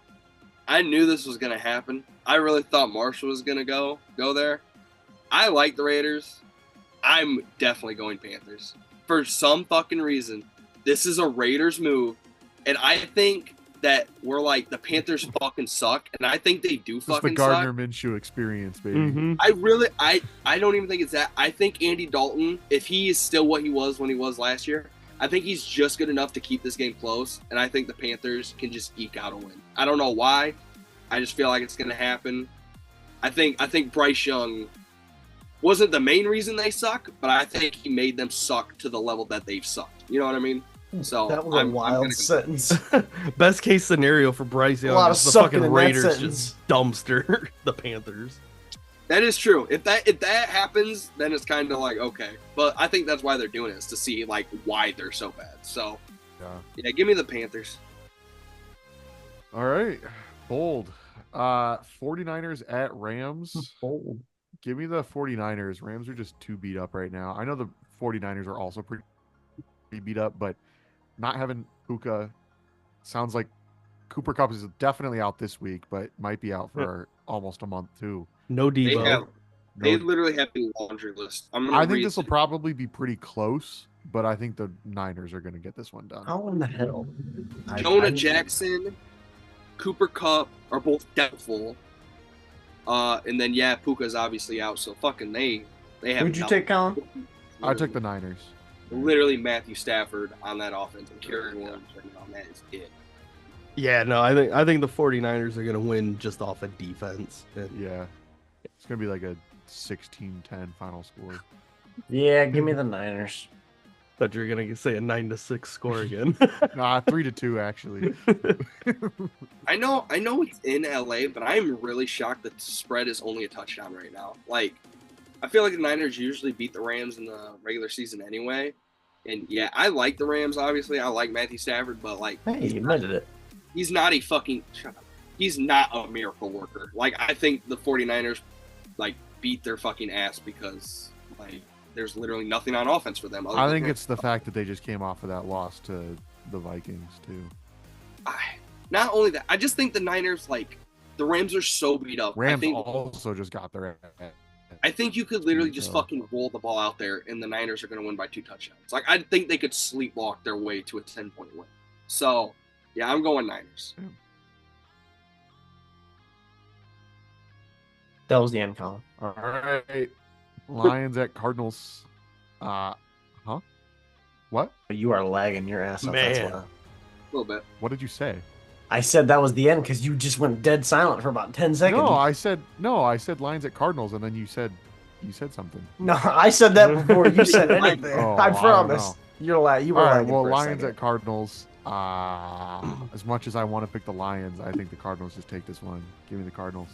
Speaker 2: I knew this was gonna happen. I really thought Marshall was gonna go there. I like the Raiders. I'm definitely going Panthers for some fucking reason. This is a Raiders move, and I think that we're like the Panthers fucking suck, and I think they do
Speaker 1: This is the
Speaker 2: fucking
Speaker 1: Gardner
Speaker 2: suck.
Speaker 1: Minshew experience, baby.
Speaker 3: Mm-hmm.
Speaker 2: I don't even think it's that. I think Andy Dalton, if he is still what he was when he was last year, I think he's just good enough to keep this game close, and I think the Panthers can just eke out a win. I don't know why. I just feel like it's going to happen. I think Bryce Young wasn't the main reason they suck, but I think he made them suck to the level that they've sucked. You know what I mean? So
Speaker 4: That was a
Speaker 2: I'm
Speaker 4: wild
Speaker 2: gonna go-
Speaker 4: sentence.
Speaker 3: Best case scenario for Bryce Young
Speaker 4: lot of
Speaker 3: is the
Speaker 4: sucking
Speaker 3: fucking
Speaker 4: in that
Speaker 3: Raiders
Speaker 4: sentence.
Speaker 3: just dumpster the Panthers.
Speaker 2: That is true. If that happens, then it's kind of like okay. But I think that's why they're doing it, is to see like why they're so bad. So yeah, give me the Panthers.
Speaker 1: All right. Bold. 49ers at Rams.
Speaker 4: Bold.
Speaker 1: Give me the 49ers. Rams are just too beat up right now. I know the 49ers are also pretty beat up, but not having Puka sounds like Cooper Kupp is definitely out this week, but might be out for almost a month too.
Speaker 3: No
Speaker 2: They
Speaker 3: Debo.
Speaker 2: literally have a laundry list.
Speaker 1: I think this will probably be pretty close, but I think the Niners are going to get this one done.
Speaker 4: How in the hell?
Speaker 2: Jonah Jackson, Cooper Kupp are both doubtful. And then Puka's obviously out, so fucking they have.
Speaker 4: Who'd you take, Colin?
Speaker 1: I took the Niners.
Speaker 2: Literally Matthew Stafford on that offense and Kerry Williams right now. That is it.
Speaker 3: Yeah, no, I think the 49ers are going to win just off of defense. And
Speaker 1: Yeah. It's going to be like a 16-10 final score.
Speaker 4: Yeah, give me the Niners.
Speaker 3: but you're going to say a 9-6 score again.
Speaker 1: Nah, 3-2 actually.
Speaker 2: I know it's in LA, but I'm really shocked that the spread is only a touchdown right now. Like, I feel like the Niners usually beat the Rams in the regular season anyway. And yeah, I like the Rams, obviously. I like Matthew Stafford, but like
Speaker 4: Hey, you admitted it.
Speaker 2: he's not a fucking shut up. He's not a miracle worker. Like, I think the 49ers like beat their fucking ass because like there's literally nothing on offense for them. other
Speaker 1: I
Speaker 2: than
Speaker 1: think
Speaker 2: him.
Speaker 1: it's the fact that they just came off of that loss to the Vikings too.
Speaker 2: Not only that, I just think the Niners, like, the Rams are so beat up.
Speaker 1: Rams
Speaker 2: I think,
Speaker 1: also just got their
Speaker 2: I think you could literally just
Speaker 1: So-
Speaker 2: fucking roll the ball out there, and the Niners are going to win by 2 touchdowns. Like, I think they could sleepwalk their way to a 10-point win. So, yeah, I'm going Niners.
Speaker 4: That was the end, Colin.
Speaker 1: All right. Lions at Cardinals. Huh? What?
Speaker 4: You are lagging your ass off. That's
Speaker 3: Man.
Speaker 4: why.
Speaker 2: A little bit.
Speaker 1: What did you say?
Speaker 4: I said that was the end because you just went dead silent for about 10 seconds.
Speaker 1: No, I said Lions at Cardinals, and then you said something.
Speaker 4: No, I said that before you said anything.
Speaker 1: Oh,
Speaker 4: I
Speaker 1: I don't
Speaker 4: promise.
Speaker 1: know.
Speaker 4: You're you were
Speaker 1: All right.
Speaker 4: lagging
Speaker 1: Well,
Speaker 4: for a
Speaker 1: Lions
Speaker 4: second.
Speaker 1: at Cardinals. As much as I want to pick the Lions, I think the Cardinals just take this one. Give me the Cardinals.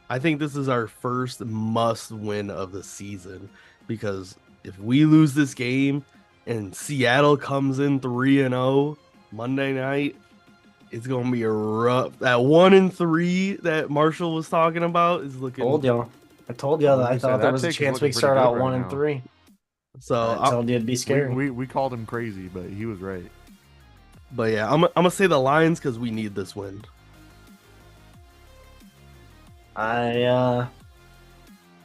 Speaker 3: I think this is our first must win of the season because if we lose this game and Seattle comes in 3-0 Monday night, it's gonna be a rough. That 1-3 that Marshall was talking about is looking.
Speaker 4: I told y'all that I
Speaker 1: Like I said,
Speaker 4: thought there
Speaker 1: that
Speaker 4: was a
Speaker 1: take is
Speaker 4: chance
Speaker 1: looking
Speaker 4: we'd start
Speaker 1: pretty
Speaker 4: out
Speaker 1: good right
Speaker 4: 1-3.
Speaker 3: So,
Speaker 4: I told you it'd be scary.
Speaker 1: We called him crazy, but he was right.
Speaker 3: but yeah, I'm gonna say the Lions because we need this win.
Speaker 4: I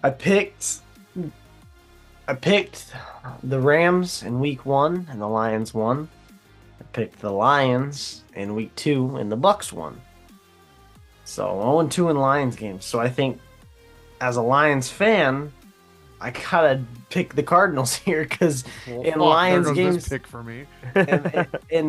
Speaker 4: I picked I picked the Rams in week 1 and the Lions won. I picked the Lions in week 2 and the Bucks won. So 0-2 in Lions games. So I think as a Lions fan, I gotta pick the Cardinals here because
Speaker 1: Well,
Speaker 4: in
Speaker 1: fuck, there
Speaker 4: Lions
Speaker 1: goes this
Speaker 4: games,
Speaker 1: pick for me.
Speaker 4: in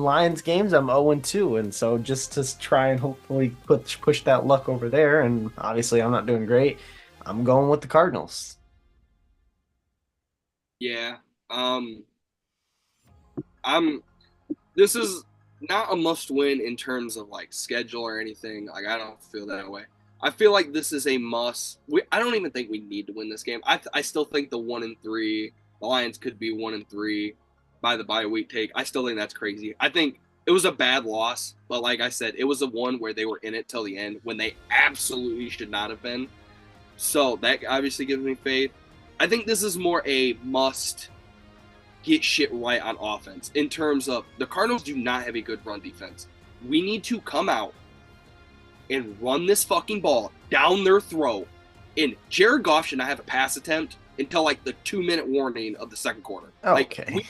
Speaker 4: Lions games, I'm 0-2, and so just to try and hopefully push that luck over there, and obviously I'm not doing great. I'm going with the Cardinals.
Speaker 2: Yeah. I'm this is not a must win in terms of like schedule or anything. Like I don't feel that way. I feel like this is a must. I don't even think we need to win this game. I still think the 1-3, the Lions could be 1-3 by the bye week take. I still think that's crazy. I think it was a bad loss, but like I said, it was a one where they were in it till the end when they absolutely should not have been. So that obviously gives me faith. I think this is more a must get shit right on offense in terms of the Cardinals do not have a good run defense. We need to come out and run this fucking ball down their throat. And Jared Goff should not have a pass attempt until like the 2-minute warning of the second quarter.
Speaker 4: Okay.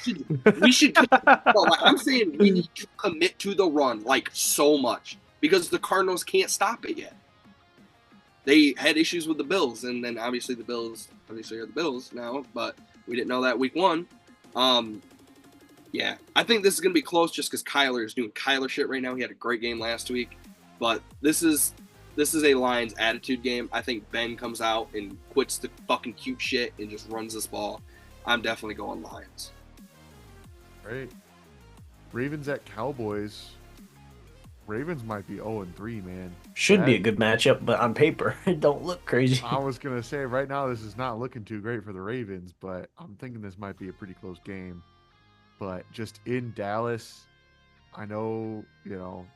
Speaker 2: Like we should like, I'm saying we need to commit to the run like so much because the Cardinals can't stop it yet. They had issues with the Bills, and then obviously the Bills are the Bills now, but we didn't know that week 1. Yeah, I think this is gonna be close just because Kyler is doing Kyler shit right now. He had a great game last week, but this is a Lions attitude game. I think Ben comes out and quits the fucking cute shit and just runs this ball. I'm definitely going Lions.
Speaker 1: Right. Ravens at Cowboys. Ravens might be 0-3, man.
Speaker 4: Should be a good matchup, but on paper, it don't look crazy.
Speaker 1: I was gonna say right now this is not looking too great for the Ravens, but I'm thinking this might be a pretty close game. But just in Dallas, I know,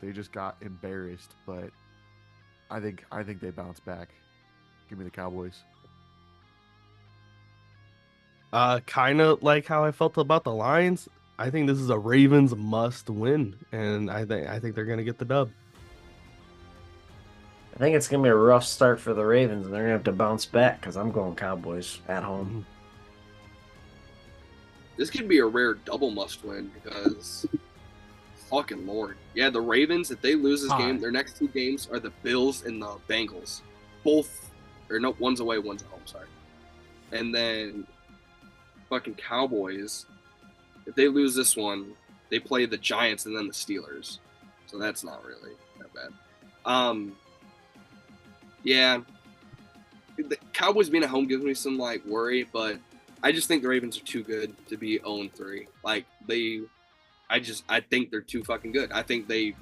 Speaker 1: they just got embarrassed, but I think they bounce back. Give me the Cowboys.
Speaker 3: Kind of like how I felt about the Lions. I think this is a Ravens must win, and I think they're gonna get the dub.
Speaker 4: I think it's gonna be a rough start for the Ravens, and they're gonna have to bounce back because I'm going Cowboys at home.
Speaker 2: This could be a rare double must win because fucking Lord. Yeah, the Ravens, if they lose this game, their next 2 games are the Bills and the Bengals. One's away, one's at home, sorry. And then fucking Cowboys, if they lose this one, they play the Giants and then the Steelers. So that's not really that bad. Yeah. The Cowboys being at home gives me some like worry, but I just think the Ravens are too good to be 0-3. Like I think they're too fucking good. I think the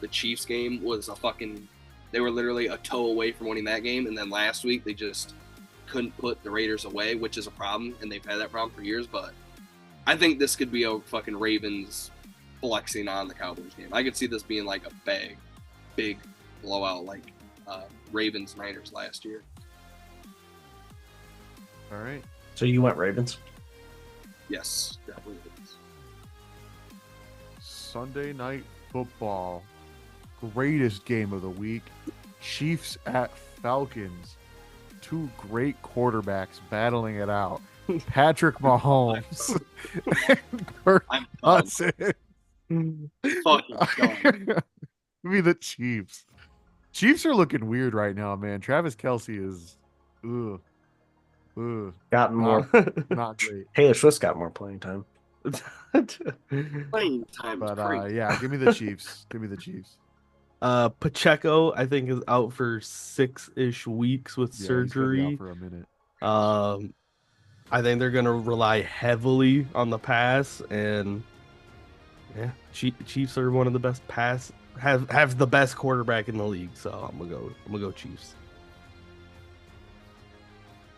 Speaker 2: Chiefs game was they were literally a toe away from winning that game. And then last week they just couldn't put the Raiders away, which is a problem. And they've had that problem for years. But I think this could be a fucking Ravens flexing on the Cowboys game. I could see this being like a big blowout like Ravens Niners last year.
Speaker 1: All right.
Speaker 4: So you went Ravens?
Speaker 2: Yes, definitely.
Speaker 1: Sunday night football. Greatest game of the week. Chiefs at Falcons. 2 great quarterbacks battling it out. Patrick Mahomes and Kirk Cousins.
Speaker 2: Fucking God.
Speaker 1: Give me the Chiefs. Chiefs are looking weird right now, man. Travis Kelce is
Speaker 4: Gotten more.
Speaker 1: Not great.
Speaker 4: Taylor Swift's got more playing time.
Speaker 2: Playing time is
Speaker 1: But
Speaker 2: great.
Speaker 1: yeah, give me the Chiefs. Give me the Chiefs.
Speaker 3: Pacheco, I think, is out for 6-ish weeks with
Speaker 1: Yeah, he's gonna be
Speaker 3: surgery.
Speaker 1: out for a minute.
Speaker 3: I think they're gonna rely heavily on the pass, and yeah, Chiefs are one of the best have the best quarterback in the league. So I'm gonna go Chiefs.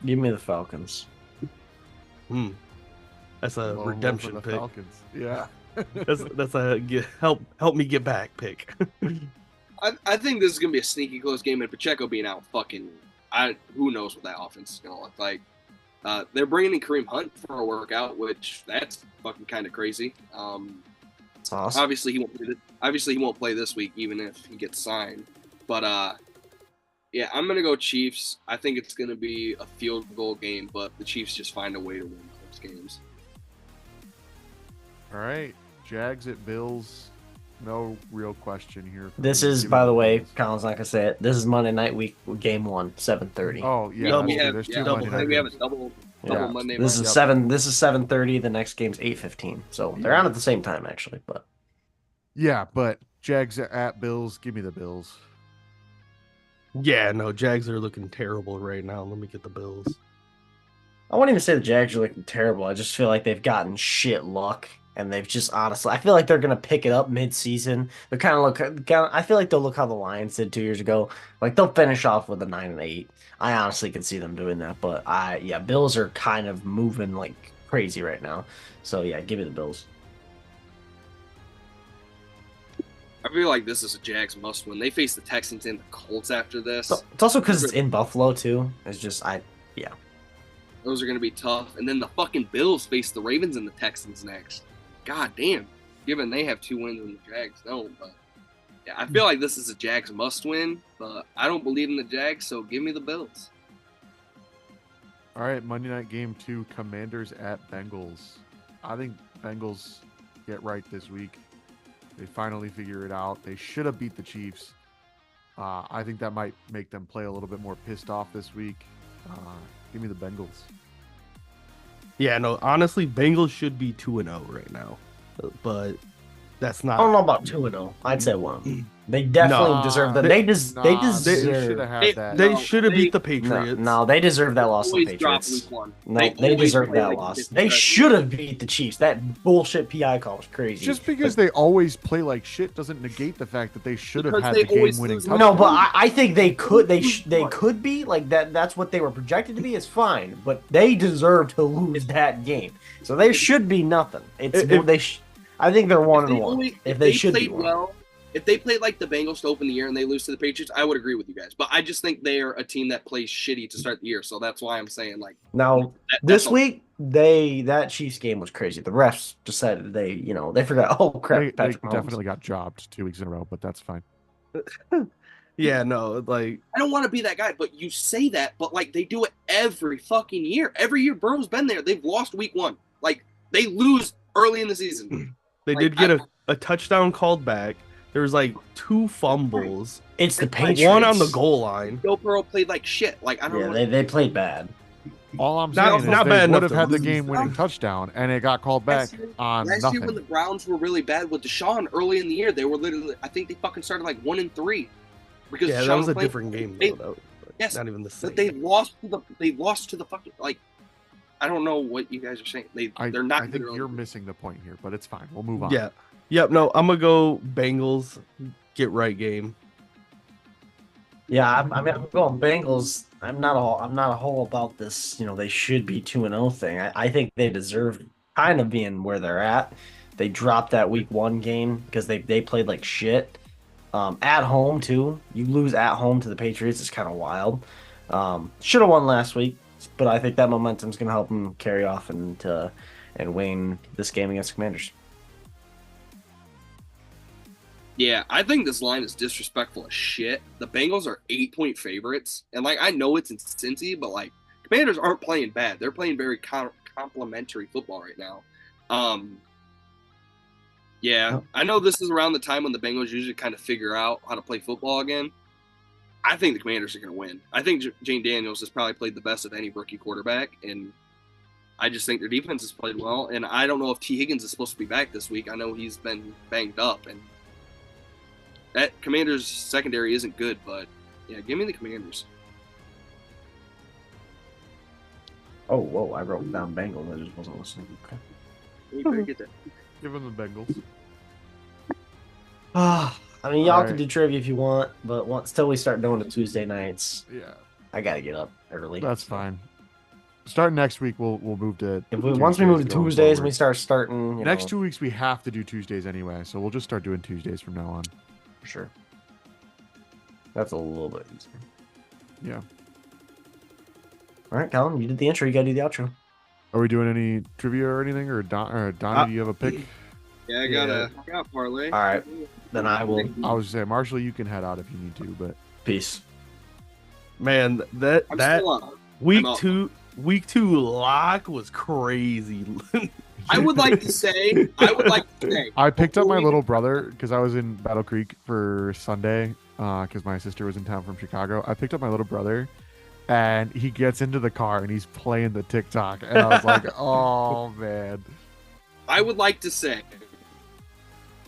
Speaker 4: Give me the Falcons.
Speaker 3: That's a
Speaker 1: Lone
Speaker 3: redemption
Speaker 1: wolf of the
Speaker 3: pick.
Speaker 1: Falcons. Yeah.
Speaker 3: That's a help me get back pick.
Speaker 2: I think this is gonna be a sneaky close game, and Pacheco being out, who knows what that offense is gonna look like. They're bringing in Kareem Hunt for a workout, which that's fucking kind of crazy.
Speaker 4: It's awesome.
Speaker 2: Obviously he won't play this week, even if he gets signed. But Yeah, I'm gonna go Chiefs. I think it's gonna be a field goal game, but the Chiefs just find a way to win close games.
Speaker 1: All right, Jags at Bills. No real question here.
Speaker 4: This
Speaker 1: me.
Speaker 4: is,
Speaker 1: Give me
Speaker 4: by the
Speaker 1: Bills.
Speaker 4: way, Colin's not gonna say it. This is Monday night week, game 1, 7:30.
Speaker 1: Oh yeah,
Speaker 3: Double.
Speaker 1: that's true.
Speaker 2: Yeah,
Speaker 1: There's
Speaker 2: yeah,
Speaker 1: two Monday
Speaker 2: I
Speaker 1: night
Speaker 2: think we have a
Speaker 1: games.
Speaker 2: double
Speaker 4: Yeah.
Speaker 2: Monday
Speaker 4: This
Speaker 2: night.
Speaker 4: is
Speaker 1: Yep.
Speaker 4: 7. This is 7:30. The next game's 8:15. So they're
Speaker 1: Yeah.
Speaker 4: on at the same time, actually. But
Speaker 1: Yeah, but Jags at Bills. Give me the Bills.
Speaker 3: Yeah, no, Jags are looking terrible right now. Let me get the Bills.
Speaker 4: I wouldn't even say the Jags are looking terrible. I just feel like they've gotten shit luck, and they've just honestly. I feel like they're gonna pick it up mid-season. They kind of look. I feel like they'll look how the Lions did 2 years ago. Like they'll finish off with a 9-8. I honestly can see them doing that. But Bills are kind of moving like crazy right now. So yeah, give me the Bills.
Speaker 2: I feel like this is a Jags must win. They face the Texans and the Colts after this.
Speaker 4: It's also because it's in Buffalo too. It's just
Speaker 2: Those are going to be tough. And then the fucking Bills face the Ravens and the Texans next. God damn. Given they have 2 wins and the Jags don't. But yeah, I feel like this is a Jags must win. But I don't believe in the Jags, so give me the Bills.
Speaker 1: All right, Monday night game 2, Commanders at Bengals. I think Bengals get right this week. They finally figure it out. They should have beat the Chiefs. I think that might make them play a little bit more pissed off this week. Give me the Bengals.
Speaker 3: Yeah, no, honestly, Bengals should be 2-0 right now, but that's
Speaker 4: I
Speaker 3: not.
Speaker 4: don't know about 2-0. I'd say 1. They definitely
Speaker 1: Nah,
Speaker 4: deserve that.
Speaker 1: they-
Speaker 4: They
Speaker 1: Nah, they
Speaker 4: deserve.
Speaker 1: should have had that.
Speaker 3: They
Speaker 2: No,
Speaker 3: should have
Speaker 2: they-
Speaker 3: beat the
Speaker 4: No,
Speaker 3: Patriots.
Speaker 4: no, they deserve that loss to the
Speaker 2: Always drop
Speaker 4: Patriots.
Speaker 2: week 1.
Speaker 4: No, they
Speaker 2: always
Speaker 4: deserve
Speaker 2: play
Speaker 4: that
Speaker 2: like
Speaker 4: loss.
Speaker 2: this
Speaker 4: They
Speaker 2: every
Speaker 4: should
Speaker 2: year.
Speaker 4: have beat the Chiefs. That bullshit PI call was crazy.
Speaker 1: Just because they always play like shit doesn't negate the fact that they should have
Speaker 2: Because
Speaker 1: had
Speaker 2: they
Speaker 1: the
Speaker 2: always
Speaker 1: game-winning
Speaker 2: lose.
Speaker 1: touchdown.
Speaker 4: No, but I think they could. They could be like that. That's what they were projected to be. It's fine, but they deserve to lose that game. So they should be nothing. It's
Speaker 3: If-
Speaker 4: I think they're
Speaker 2: If
Speaker 4: 1-1.
Speaker 2: they
Speaker 4: If they should be
Speaker 2: played
Speaker 4: 1.
Speaker 2: well, if they played like the Bengals to open the year and they lose to the Patriots, I would agree with you guys. But I just think they are a team that plays shitty to start the year, so that's why I'm saying like
Speaker 4: Now
Speaker 2: that's
Speaker 4: this
Speaker 2: all.
Speaker 4: week that Chiefs game was crazy. The refs decided they forgot. Oh crap!
Speaker 1: They
Speaker 4: Patrick Mahomes.
Speaker 1: definitely got jobbed 2 weeks in a row, but that's fine.
Speaker 3: Yeah, no, like
Speaker 2: I don't want to be that guy, but you say that, but like they do it every fucking year. Every year Burrow's been there. They've lost week 1. Like they lose early in the season.
Speaker 3: they
Speaker 2: Like,
Speaker 3: did get a touchdown called back. There was like 2 fumbles,
Speaker 4: It's the
Speaker 2: It's
Speaker 4: Patriots.
Speaker 3: one on the goal line.
Speaker 2: Joe Burrow played like shit. Like I don't
Speaker 4: Yeah,
Speaker 2: know.
Speaker 4: they played bad.
Speaker 1: All I'm
Speaker 3: Not-
Speaker 1: saying is
Speaker 3: not
Speaker 1: they
Speaker 3: bad
Speaker 1: would
Speaker 3: enough
Speaker 1: have
Speaker 3: to
Speaker 1: had the
Speaker 3: lose.
Speaker 1: game-winning touchdown, and it got called back on
Speaker 2: Last
Speaker 1: nothing.
Speaker 2: year when the Browns were really bad with Deshaun early in the year, they were literally I think they fucking started like 1-3 because
Speaker 3: Yeah,
Speaker 2: Deshaun
Speaker 3: that was a
Speaker 2: playing-
Speaker 3: different game
Speaker 2: They-
Speaker 3: though. That was
Speaker 2: Yes,
Speaker 3: not even the same.
Speaker 2: But they lost to the fucking like. I don't know what you guys are saying. They're not.
Speaker 1: I think
Speaker 2: literally-
Speaker 1: you're missing the point here, but it's fine. We'll move on.
Speaker 3: Yeah. Yep. No, I'm gonna go Bengals. Get right game.
Speaker 4: Yeah, I'm going Bengals. I'm not a whole about this. They should be 2-0 thing. I think they deserve kind of being where they're at. They dropped that week 1 game because they played like shit. At home too. You lose at home to the Patriots. It's kind of wild. Should have won last week, but I think that momentum's gonna help them carry off and win this game against the Commanders.
Speaker 2: Yeah, I think this line is disrespectful as shit. The Bengals are 8-point favorites, and like I know it's in Cincy, but like Commanders aren't playing bad. They're playing very complimentary football right now. Yeah, I know this is around the time when the Bengals usually kind of figure out how to play football again. I think the Commanders are going to win. I think Jane Daniels has probably played the best of any rookie quarterback, and I just think their defense has played well. And I don't know if T. Higgins is supposed to be back this week. I know he's been banged up, and that Commanders secondary isn't good. But yeah, give me the Commanders.
Speaker 4: Oh, whoa! I wrote down Bengals. I just wasn't listening. Okay.
Speaker 2: You better get that.
Speaker 1: Give them the Bengals.
Speaker 4: I mean, y'all
Speaker 1: Alright.
Speaker 4: can do trivia if you want, but till we start doing the Tuesday nights,
Speaker 1: Yeah,
Speaker 4: I gotta get up early.
Speaker 1: that's fine. Starting next week, we'll move to.
Speaker 4: Once we move to
Speaker 1: going
Speaker 4: Tuesdays and
Speaker 1: forward.
Speaker 4: we start starting
Speaker 1: Next 2 weeks we have to do Tuesdays anyway, so we'll just start doing Tuesdays from now on.
Speaker 4: for sure. That's a little bit easier.
Speaker 1: Yeah.
Speaker 4: All right, Colin, you did the intro. You gotta do the outro.
Speaker 1: Are we doing any trivia or anything? Or Donnie, do you have a pick?
Speaker 2: Yeah, I got parlay.
Speaker 4: All right, then I will.
Speaker 1: I was saying, Marshall, you can head out if you need to, but
Speaker 4: Peace.
Speaker 3: Man, that
Speaker 2: I'm
Speaker 3: that
Speaker 2: still on.
Speaker 3: week
Speaker 2: I'm up.
Speaker 3: week two lock was crazy.
Speaker 2: I would like to say.
Speaker 1: I picked up
Speaker 2: before
Speaker 1: my
Speaker 2: we
Speaker 1: little
Speaker 2: get-
Speaker 1: brother because I was in Battle Creek for Sunday because my sister was in town from Chicago. I picked up my little brother, and he gets into the car and he's playing the TikTok, and I was like, "Oh man!"
Speaker 2: I would like to say.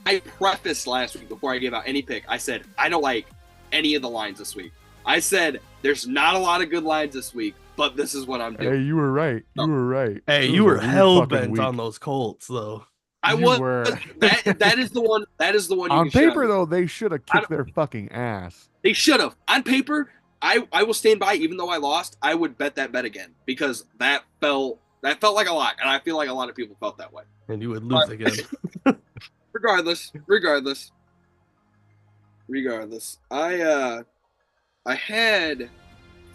Speaker 2: I prefaced last week before I gave out any pick. I said I don't like any of the lines this week. I said there's not a lot of good lines this week, but this is what I'm
Speaker 1: Hey,
Speaker 2: doing.
Speaker 1: you were right. You were right.
Speaker 3: Hey,
Speaker 1: It
Speaker 3: you
Speaker 1: was a
Speaker 3: were
Speaker 1: weird
Speaker 3: hell
Speaker 1: fucking
Speaker 3: bent
Speaker 1: week.
Speaker 3: on those Colts, though.
Speaker 2: I
Speaker 1: You
Speaker 2: was
Speaker 1: were.
Speaker 2: that is the one. That is the one. You
Speaker 1: On
Speaker 2: can shout
Speaker 1: paper,
Speaker 2: at.
Speaker 1: though, they should have
Speaker 2: I
Speaker 1: kicked their fucking ass.
Speaker 2: They should have. On paper, I will stand by. Even though I lost, I would bet that bet again because that felt like a lot, and I feel like a lot of people felt that way.
Speaker 3: And you would lose
Speaker 2: But-
Speaker 3: again.
Speaker 2: Regardless, I had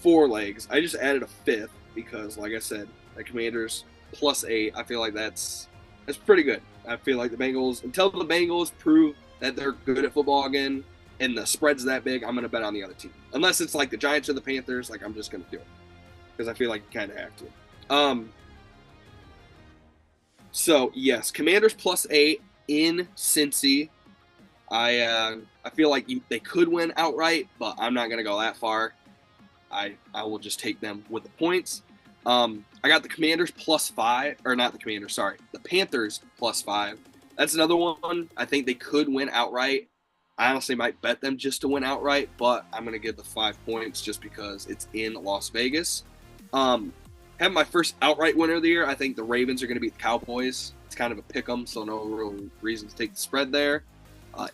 Speaker 2: 4 legs. I just added a 5th because, like I said, the Commanders +8. I feel like that's pretty good. I feel like the Bengals, until the Bengals prove that they're good at football again, and the spread's that big, I'm gonna bet on the other team. Unless it's like the Giants or the Panthers, like I'm just gonna do it because I feel like you kind of have to. So yes, Commanders +8 in Cincy. I feel like they could win outright, but I'm not gonna go that far. I will just take them with the points. I got the Commanders +5, or not the Commanders, sorry, the Panthers +5. That's another one. I think they could win outright. I honestly might bet them just to win outright, but I'm gonna give the 5 points just because it's in Las Vegas. Have my first outright winner of the year. I think the Ravens are gonna beat the Cowboys. It's kind of a pick 'em, so no real reason to take the spread there.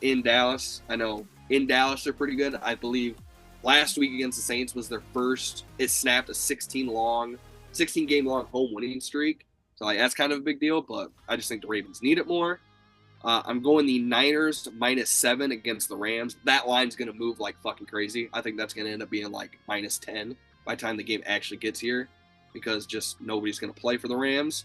Speaker 2: In Dallas, I know in Dallas they're pretty good. I believe last week against the Saints was their first. It snapped a 16 game long home winning streak. So like that's kind of a big deal. But I just think the Ravens need it more. I'm going the Niners -7 against the Rams. That line's gonna move like fucking crazy. I think that's gonna end up being like -10 by the time the game actually gets here, because just nobody's gonna play for the Rams.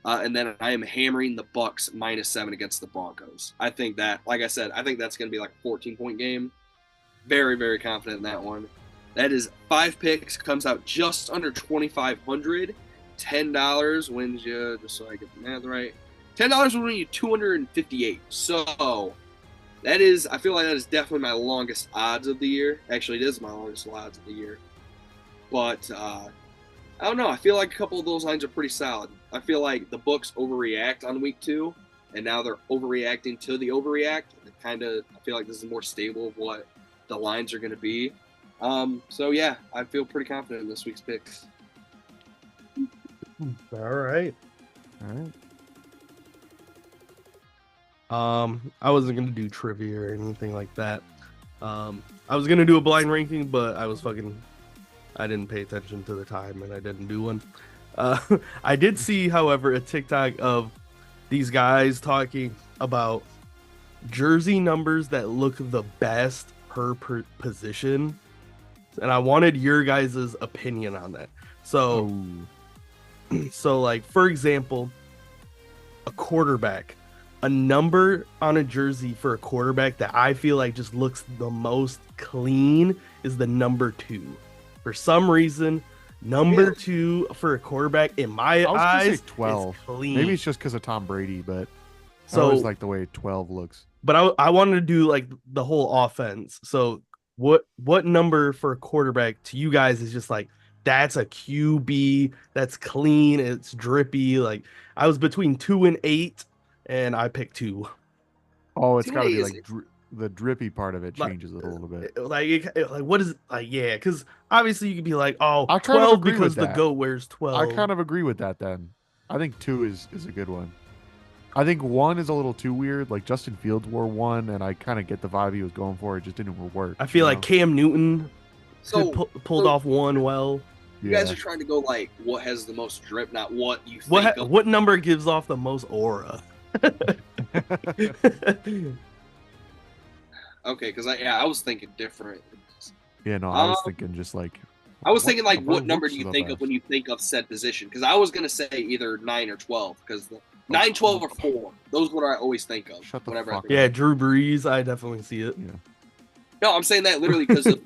Speaker 2: And then I am hammering the Bucks -7 against the Broncos. I think that, like I said, I think that's going to be like a 14-point game. Very, very confident in that one. That is 5 picks, comes out just under $2,500. $10 wins you, just so I get the math right. $10 will win you $258. So that is, I feel like that is definitely my longest odds of the year. Actually, it is my longest odds of the year. But I don't know. I feel like a couple of those lines are pretty solid. I feel like the books overreact on week 2, and now they're overreacting to the overreact. I feel like this is more stable of what the lines are going to be. So yeah, I feel pretty confident in this week's picks.
Speaker 3: All right. I wasn't gonna do trivia or anything like that. I was gonna do a blind ranking, but I didn't pay attention to the time and I didn't do one. I did see, however, a TikTok of these guys talking about jersey numbers that look the best per position, and I wanted your guys' opinion on that. So, like, for example, a quarterback, a number on a jersey for a quarterback that I feel like just looks the most clean is the number 2. For some reason, number 2 for a quarterback in my
Speaker 1: I was gonna
Speaker 3: eyes
Speaker 1: say 12.
Speaker 3: is clean.
Speaker 1: Maybe it's just because of Tom Brady, but
Speaker 3: so
Speaker 1: I always like the way 12 looks.
Speaker 3: But I wanted to do like the whole offense. So what number for a quarterback to you guys is just like, that's a QB, that's clean, it's drippy? Like, I was between 2 and 8, and I picked 2.
Speaker 1: Oh, it's got to be
Speaker 2: Too
Speaker 1: like the drippy part of it
Speaker 3: Like,
Speaker 1: changes it a little bit.
Speaker 3: Like what is it? Like, yeah, because obviously you could be like, oh,
Speaker 1: I kind of
Speaker 3: 12
Speaker 1: agree
Speaker 3: because
Speaker 1: with
Speaker 3: the
Speaker 1: that.
Speaker 3: GOAT wears 12.
Speaker 1: I kind of agree with that then. I think 2 is a good one. I think 1 is a little too weird. Like Justin Fields wore 1, and I kind of get the vibe he was going for. It just didn't work.
Speaker 3: I feel like Cam Newton
Speaker 2: So
Speaker 3: pulled off 1 well.
Speaker 2: you guys are trying to go like what has the most drip, not what you think of.
Speaker 3: What number gives off the most aura?
Speaker 2: Okay, because I was thinking different.
Speaker 1: Yeah, no, I was thinking just like.
Speaker 2: I was thinking like what number
Speaker 1: looks
Speaker 2: do you
Speaker 1: the
Speaker 2: think of
Speaker 1: best?
Speaker 2: when you think of said position? Because I was gonna say either 9 or 12, because 9, 12, or 4. Those are what I always think of.
Speaker 1: Shut the
Speaker 2: whenever
Speaker 1: fuck
Speaker 2: I think
Speaker 3: Yeah, Drew Brees, I definitely see it.
Speaker 1: Yeah.
Speaker 2: No, I'm saying that literally because of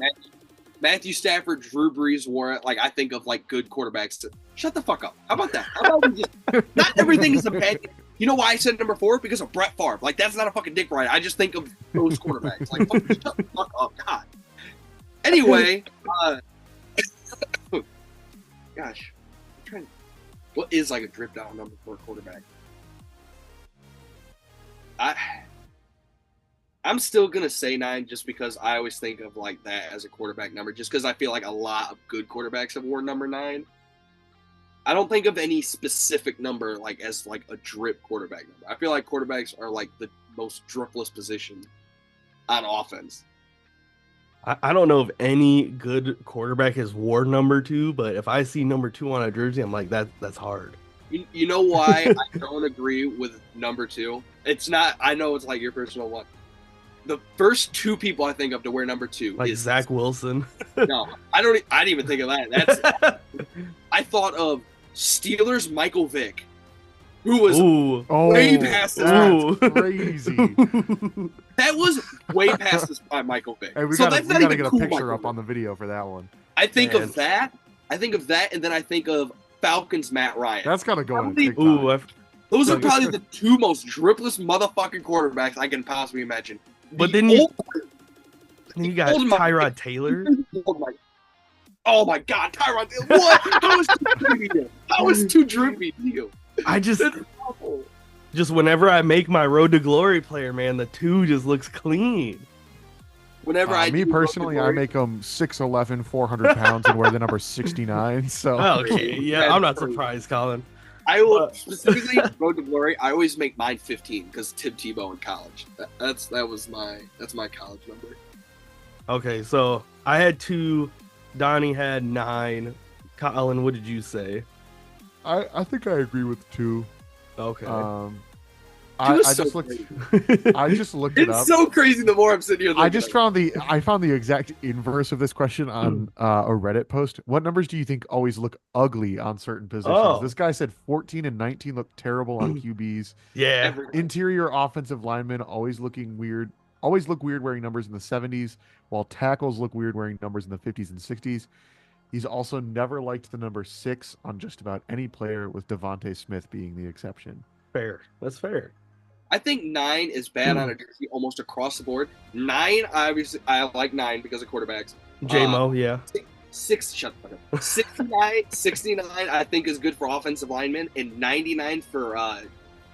Speaker 2: Matthew Stafford, Drew Brees, Warren. Like I think of like good quarterbacks. Shut the fuck up. How about that? How about we just not everything is a bad. You know why I said number 4? Because of Brett Favre. Like that's not a fucking dick ride. I just think of those quarterbacks. Like shut the fuck up, God. Anyway, gosh, I'm trying. What is like a drip down number 4 quarterback? I'm still gonna say 9 just because I always think of like that as a quarterback number. Just because I feel like a lot of good quarterbacks have worn number 9. I don't think of any specific number like as like a drip quarterback number. I feel like quarterbacks are like the most dripless position on offense.
Speaker 3: I don't know if any good quarterback has worn number 2, but if I see number 2 on a jersey, I'm like, that's hard.
Speaker 2: You know why I don't agree with number 2? It's not. I know it's like your personal one. The first 2 people I think of to wear number 2
Speaker 3: Like
Speaker 2: is
Speaker 3: Zach Wilson.
Speaker 2: No, I didn't even think of that. That's. I thought of Steelers Michael Vick, who was way past his prime.
Speaker 1: Crazy.
Speaker 2: That was way past his prime, Michael Vick.
Speaker 1: Hey, we
Speaker 2: so
Speaker 1: gotta,
Speaker 2: that's
Speaker 1: we
Speaker 2: not
Speaker 1: gotta
Speaker 2: even
Speaker 1: get a
Speaker 2: cool,
Speaker 1: picture
Speaker 2: Michael
Speaker 1: up
Speaker 2: Vick.
Speaker 1: on the video for that one.
Speaker 2: I think of that. I think of that, and then I think of Falcons Matt Ryan.
Speaker 1: That's gotta go in
Speaker 2: Probably-
Speaker 1: TikTok.
Speaker 2: Those are probably the 2 most dripless motherfucking quarterbacks I can possibly imagine.
Speaker 3: But
Speaker 2: The
Speaker 3: then you
Speaker 2: old-
Speaker 3: got
Speaker 2: old
Speaker 3: Tyrod Taylor.
Speaker 2: Oh my God, Tyrod Taylor! What? How was too drippy to you? How was too drippy to you?
Speaker 3: I just
Speaker 2: That's awful.
Speaker 3: whenever I make my Road to Glory player, man, the 2 just looks clean.
Speaker 2: Whenever
Speaker 1: Me personally, I make them 6'11", 400 pounds, and wear the number 69. So
Speaker 3: Okay, yeah, I'm not surprised, Colin.
Speaker 2: I will specifically Road to Glory. I always make mine 15 because Tim Tebow in college. That's my college number.
Speaker 3: Okay, so I had 2. Donnie had 9. Colin, what did you say?
Speaker 1: I think I agree with 2.
Speaker 3: Okay.
Speaker 1: I
Speaker 2: was so
Speaker 1: just looked.
Speaker 3: I
Speaker 1: I just looked it
Speaker 2: It's
Speaker 1: up.
Speaker 2: so crazy. The more I'm sitting here,
Speaker 1: I just found the exact inverse of this question on a Reddit post. What numbers do you think always look ugly on certain positions?
Speaker 3: Oh.
Speaker 1: This guy said 14 and 19 look terrible on QBs.
Speaker 3: Yeah.
Speaker 1: Interior offensive linemen always look weird wearing numbers in the 70s, while tackles look weird wearing numbers in the 50s and 60s. He's also never liked the number 6 on just about any player, with Devontae Smith being the exception.
Speaker 3: Fair. That's fair.
Speaker 2: I think 9 is bad on a jersey almost across the board. 9, obviously, I like 9 because of quarterbacks.
Speaker 3: J-Mo, yeah.
Speaker 2: 69, 69, I think is good for offensive linemen, and 99 for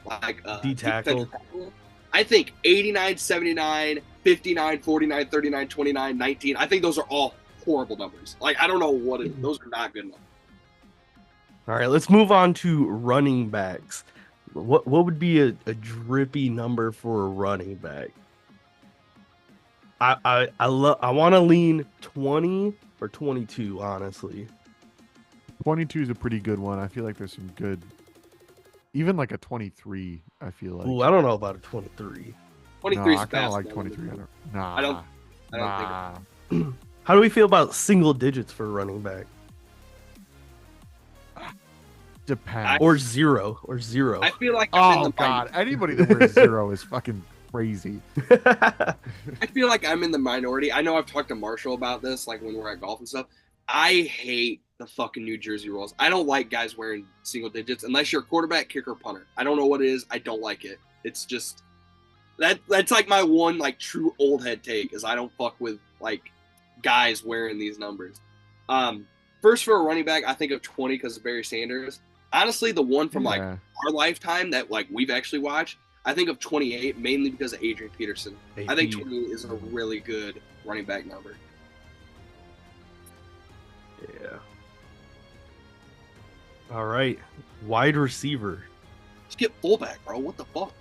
Speaker 3: D-tackle.
Speaker 2: defensive tackle. I think 89, 79, 59, 49, 39, 29, 19. I think those are all horrible numbers. Like I don't know what those are not good enough.
Speaker 3: All right, let's move on to running backs. What would be a drippy number for a running back? I want to lean 20 or 22, honestly.
Speaker 1: 22 is a pretty good one. I feel like there's some good, even like a 23. I feel like.
Speaker 3: Ooh, I don't know about a 23.
Speaker 2: 23 is
Speaker 1: I kind of like
Speaker 2: fast,
Speaker 1: 23.
Speaker 2: I don't think.
Speaker 3: How do we feel about single digits for a running back?
Speaker 1: Depends.
Speaker 3: Or zero.
Speaker 2: I feel like I'm in
Speaker 1: Oh
Speaker 2: the
Speaker 1: God! Anybody that wears 0 is fucking crazy.
Speaker 2: I feel like I'm in the minority. I know I've talked to Marshall about this, like when we're at golf and stuff. I hate the fucking New Jersey rules. I don't like guys wearing single digits unless you're a quarterback, kicker, punter. I don't know what it is. I don't like it. It's just that's like my one like true old head take is I don't fuck with like guys wearing these numbers. First for a running back, I think of 20 because of Barry Sanders. Honestly, the one from like our lifetime that like we've actually watched, I think of 28 mainly because of Adrian Peterson. I think 20 is a really good running back number.
Speaker 3: Yeah. All right. Wide receiver.
Speaker 2: Just get fullback, bro. What the fuck?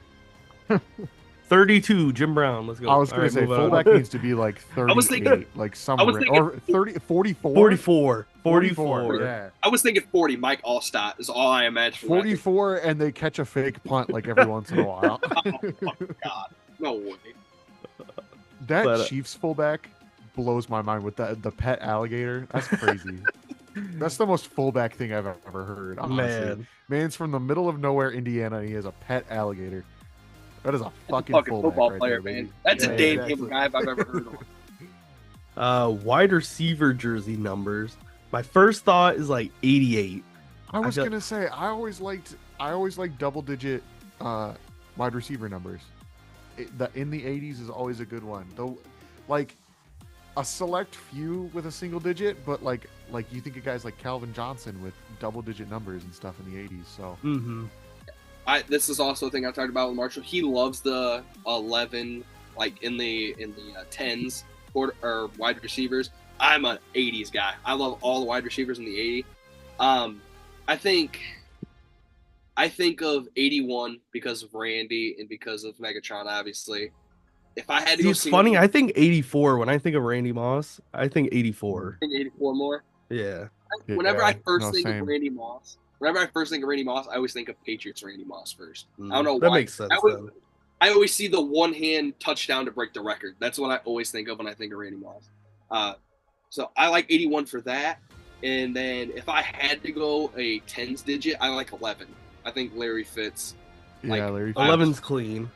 Speaker 3: 32, Jim Brown. Let's go.
Speaker 1: I was
Speaker 3: All
Speaker 1: gonna
Speaker 3: right,
Speaker 1: say
Speaker 3: move on.
Speaker 1: fullback needs to be like 38,
Speaker 2: I was thinking-
Speaker 1: like somewhere,
Speaker 2: thinking
Speaker 1: or 30, 44.
Speaker 3: 44.
Speaker 1: 44. Yeah.
Speaker 2: I was thinking 40. Mike Allstott is all I imagined.
Speaker 1: 44, and they catch a fake punt like every once in a while.
Speaker 2: Oh, God. No way.
Speaker 1: That
Speaker 3: But,
Speaker 1: Chiefs fullback blows my mind with the pet alligator. That's crazy. That's the most fullback thing I've ever heard. Honestly. Man's from the middle of nowhere, Indiana, and he has a pet alligator. That is a fucking fullback
Speaker 2: football
Speaker 1: right
Speaker 2: player,
Speaker 1: there,
Speaker 2: man.
Speaker 1: baby.
Speaker 2: That's
Speaker 1: Yeah,
Speaker 2: a damn
Speaker 1: exactly.
Speaker 2: guy if I've ever heard of.
Speaker 3: Wide receiver jersey numbers. My first thought is like 88.
Speaker 1: I was
Speaker 3: feel-
Speaker 1: gonna say I always liked double digit wide receiver numbers. In the 80s is always a good one. Though, like a select few with a single digit, but like you think of guys like Calvin Johnson with double digit numbers and stuff in the 80s. So
Speaker 2: This is also a thing I talked about with Marshall. He loves the 11, like in the tens or wide receivers. I'm an 80s guy. I love all the wide receivers in the 80. I think of 81 because of Randy and because of Megatron, obviously. If I had to
Speaker 3: it's funny. I think 84 when I think of Randy Moss. I think 84.
Speaker 2: I think 84 more.
Speaker 3: Yeah.
Speaker 2: Whenever I first
Speaker 1: no,
Speaker 2: think
Speaker 1: same.
Speaker 2: of Randy Moss, I always think of Patriots Randy Moss first. I don't know
Speaker 3: That
Speaker 2: why.
Speaker 3: makes sense.
Speaker 2: I always see the one hand touchdown to break the record. That's what I always think of when I think of Randy Moss. So I like 81 for that. And then if I had to go a tens digit, I like 11. I think Larry fits.
Speaker 1: yeah, Larry.
Speaker 3: 11's clean.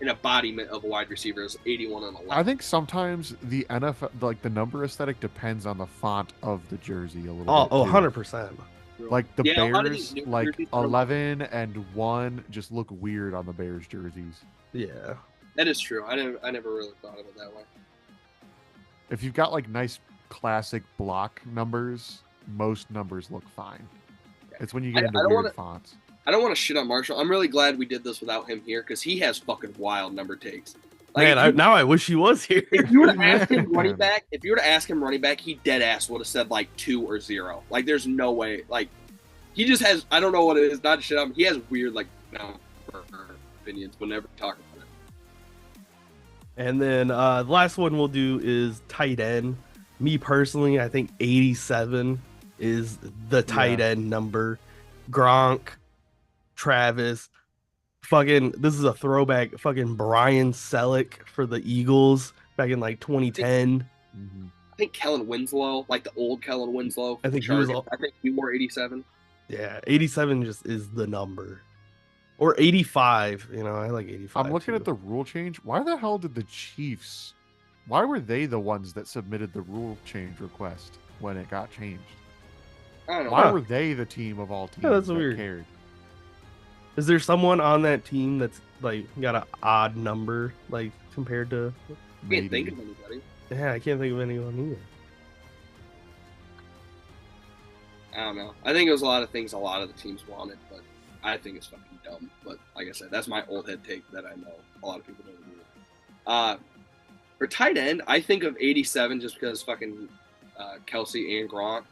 Speaker 2: An embodiment of a wide receiver is 81 and 11.
Speaker 1: I think sometimes the NFL, like the number aesthetic, depends on the font of the jersey a little bit.
Speaker 3: Oh,
Speaker 1: too.
Speaker 3: 100%.
Speaker 1: Like the
Speaker 2: Yeah, a lot of these
Speaker 1: Bears,
Speaker 2: new
Speaker 1: like
Speaker 2: jerseys are-
Speaker 1: 11 and 1 just look weird on the Bears jerseys.
Speaker 3: Yeah.
Speaker 2: That is true. I never really thought of it that way.
Speaker 1: If you've got like nice classic block numbers, most numbers look fine. It's when you get
Speaker 2: I
Speaker 1: into
Speaker 2: don't
Speaker 1: weird
Speaker 2: wanna-
Speaker 1: fonts.
Speaker 2: I don't want to shit on Marshall. I'm really glad we did this without him here because he has fucking wild number takes. Like,
Speaker 3: Man, now I wish he was here.
Speaker 2: if you were to ask him running back, he dead ass would have said like 2 or 0. Like, there's no way. Like, he just has. I don't know what it is. Not to shit on him. He has weird like opinions whenever we talk about it.
Speaker 3: And then the last one we'll do is tight end. Me personally, I think 87 is the tight end number. Gronk, Travis, this is a throwback. Fucking Brian Selleck for the Eagles back in like 2010.
Speaker 2: I think Kellen Winslow, like the old Kellen Winslow.
Speaker 3: I think he was.
Speaker 2: I think he wore 87.
Speaker 3: Yeah, 87 just is the number. Or 85. You know, I like 85.
Speaker 1: I'm looking
Speaker 3: too.
Speaker 1: at the rule change. Why the hell did the Chiefs? Why were they the ones that submitted the rule change request when it got changed?
Speaker 2: I don't know.
Speaker 1: Why were they the team of all teams
Speaker 3: that's
Speaker 1: that
Speaker 3: weird.
Speaker 1: cared?
Speaker 3: Is there someone on that team that's like got an odd number like compared to?
Speaker 2: I can't think of anybody.
Speaker 3: Yeah, I can't think of anyone either.
Speaker 2: I don't know. I think it was a lot of things a lot of the teams wanted, but I think it's fucking dumb. But like I said, that's my old head take that I know a lot of people don't agree with. For tight end, I think of 87 just because fucking Kelsey and Gronk.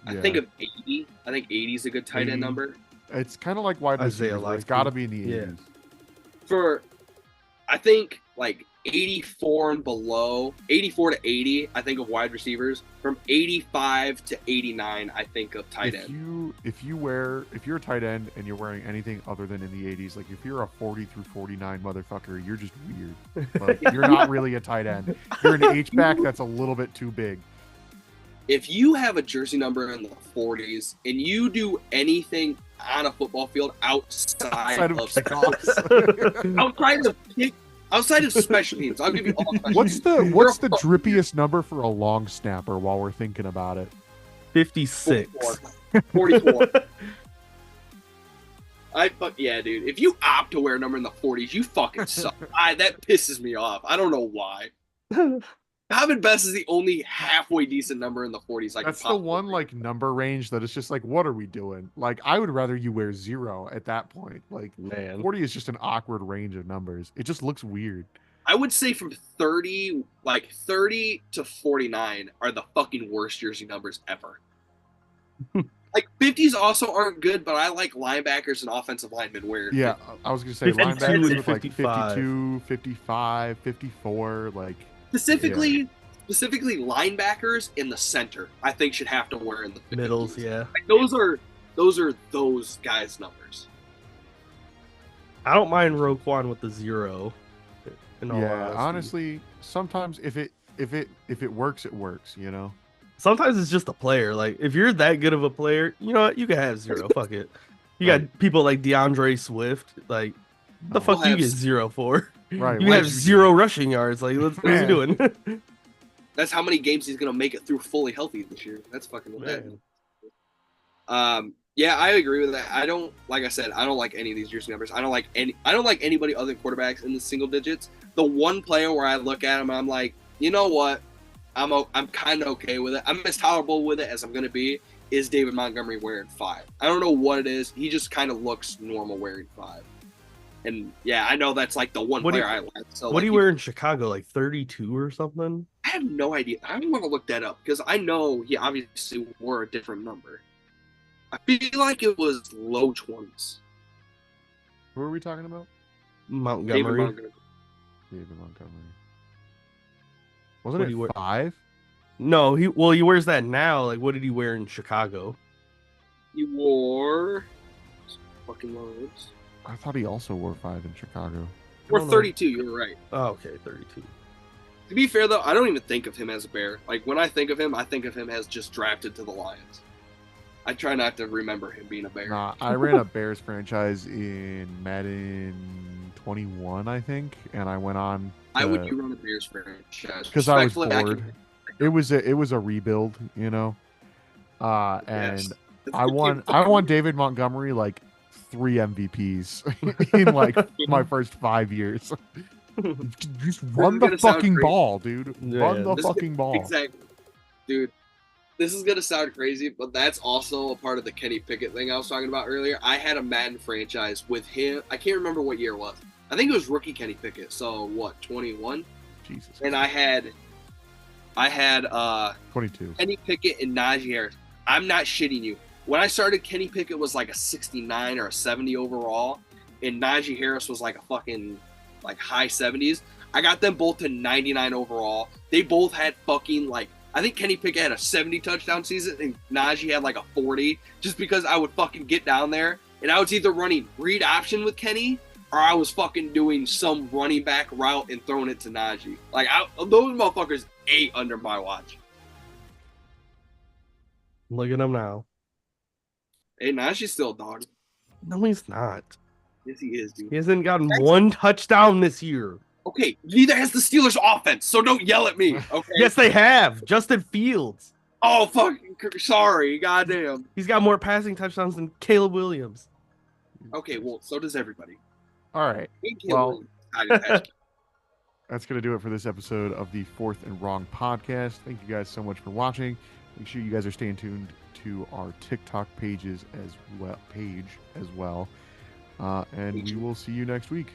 Speaker 2: I think of 80. I think 80 is a good tight
Speaker 1: 80.
Speaker 2: end number.
Speaker 1: It's kind of like wide
Speaker 3: Isaiah
Speaker 1: receivers. Where it's
Speaker 3: Likely.
Speaker 1: got to be in the
Speaker 3: Yeah.
Speaker 1: 80s.
Speaker 2: For I think like 84 and below, 84 to 80, I think of wide receivers. From 85 to 89, I think of tight end.
Speaker 1: If you're a tight end and you're wearing anything other than in the 80s, like if you're a 40 through 49 motherfucker, you're just weird. Like, you're not really a tight end. You're an H-back that's a little bit too big.
Speaker 2: If you have a jersey number in the 40s and you do anything on a football field outside of outside of special teams, I'll give you all special
Speaker 1: What's
Speaker 2: teams.
Speaker 1: the drippiest number for a long snapper while we're thinking about it?
Speaker 3: 56.
Speaker 2: 44. Yeah, dude. If you opt to wear a number in the 40s, you fucking suck. That pisses me off. I don't know why. Calvin Best is the only halfway decent number in the 40s.
Speaker 1: That's the one like number range that it's just like, what are we doing? Like, I would rather you wear 0 at that point. Like,
Speaker 3: Man.
Speaker 1: 40 is just an awkward range of numbers. It just looks weird.
Speaker 2: I would say from 30 to 49 are the fucking worst jersey numbers ever. Like 50s also aren't good, but I like linebackers and offensive linemen wearing.
Speaker 1: Yeah, I was gonna say
Speaker 3: 52
Speaker 1: linebackers
Speaker 3: and
Speaker 1: with like
Speaker 3: 55.
Speaker 1: 52, 55, 54, like
Speaker 2: Specifically linebackers in the center, I think should have to wear in the 50s.
Speaker 3: Middles, yeah.
Speaker 2: Like, those are those guys' numbers.
Speaker 3: I don't mind Roquan with the 0. In all
Speaker 1: yeah.
Speaker 3: honesty.
Speaker 1: Honestly, sometimes if it works, it works. You know.
Speaker 3: Sometimes it's just a player. Like if you're that good of a player, you know what? You can have 0. Fuck it. You got people like DeAndre Swift. Like the fuck you get 0 for?
Speaker 1: Right.
Speaker 3: You have 0 rushing yards. Like what are you doing?
Speaker 2: That's how many games he's gonna make it through fully healthy this year. That's fucking what that. Yeah, I agree with that. I don't, like I said, I don't like any of these jersey numbers. I don't like anybody other than quarterbacks in the single digits. The one player where I look at him, I'm like, you know what? I'm kind of okay with it. I'm as tolerable with it as I'm gonna be. Is David Montgomery wearing 5? I don't know what it is. He just kind of looks normal wearing 5. And yeah, I know that's like the one player I like. So
Speaker 3: what do you wear in Chicago? Like 32 or something?
Speaker 2: I have no idea. I don't want to look that up because I know he obviously wore a different number. I feel like it was low 20s.
Speaker 1: Who are we talking about?
Speaker 3: Montgomery.
Speaker 1: David Montgomery. Wasn't it 5?
Speaker 3: No, he wears that now. Like, what did he wear in Chicago?
Speaker 2: He wore fucking loads.
Speaker 1: I thought he also wore 5 in Chicago.
Speaker 2: Or 32, you're right.
Speaker 3: Oh, okay, 32.
Speaker 2: To be fair, though, I don't even think of him as a Bear. Like, when I think of him as just drafted to the Lions. I try not to remember him being a Bear.
Speaker 1: Nah, I ran a Bears franchise in Madden 21, I think, and I went on.
Speaker 2: Why would you run a Bears franchise?
Speaker 1: Because I was bored. It was a rebuild, you know. And yes. I won David Montgomery like 3 MVPs in like my first 5 years. Just run the fucking ball, dude. Run the fucking ball.
Speaker 2: Exactly, dude. This is gonna sound crazy, but that's also a part of the Kenny Pickett thing I was talking about earlier. I had a Madden franchise with him. I can't remember what year it was. I think it was rookie Kenny Pickett. So what, 21?
Speaker 1: Jesus.
Speaker 2: And I had
Speaker 1: 22.
Speaker 2: Kenny Pickett and Najee Harris. I'm not shitting you. When I started, Kenny Pickett was like a 69 or a 70 overall, and Najee Harris was like a fucking like high 70s. I got them both to 99 overall. They both had fucking like, I think Kenny Pickett had a 70 touchdown season and Najee had like a 40, just because I would fucking get down there and I was either running read option with Kenny or I was fucking doing some running back route and throwing it to Najee. Like, those motherfuckers ate under my watch.
Speaker 3: Look at him now.
Speaker 2: Hey, Najee's still a dog.
Speaker 3: No, he's not.
Speaker 2: Yes, he is, dude.
Speaker 3: He hasn't gotten one touchdown this year.
Speaker 2: Okay, neither has the Steelers offense, so don't yell at me, okay?
Speaker 3: Yes, they have. Justin Fields.
Speaker 2: Oh, fuck. Sorry. Goddamn.
Speaker 3: He's got more passing touchdowns than Caleb Williams.
Speaker 2: Okay, well, so does everybody.
Speaker 1: All right. Well, that's going to do it for this episode of the Fourth and Wrong podcast. Thank you guys so much for watching. Make sure you guys are staying tuned to our TikTok pages as well. And we will see you next week.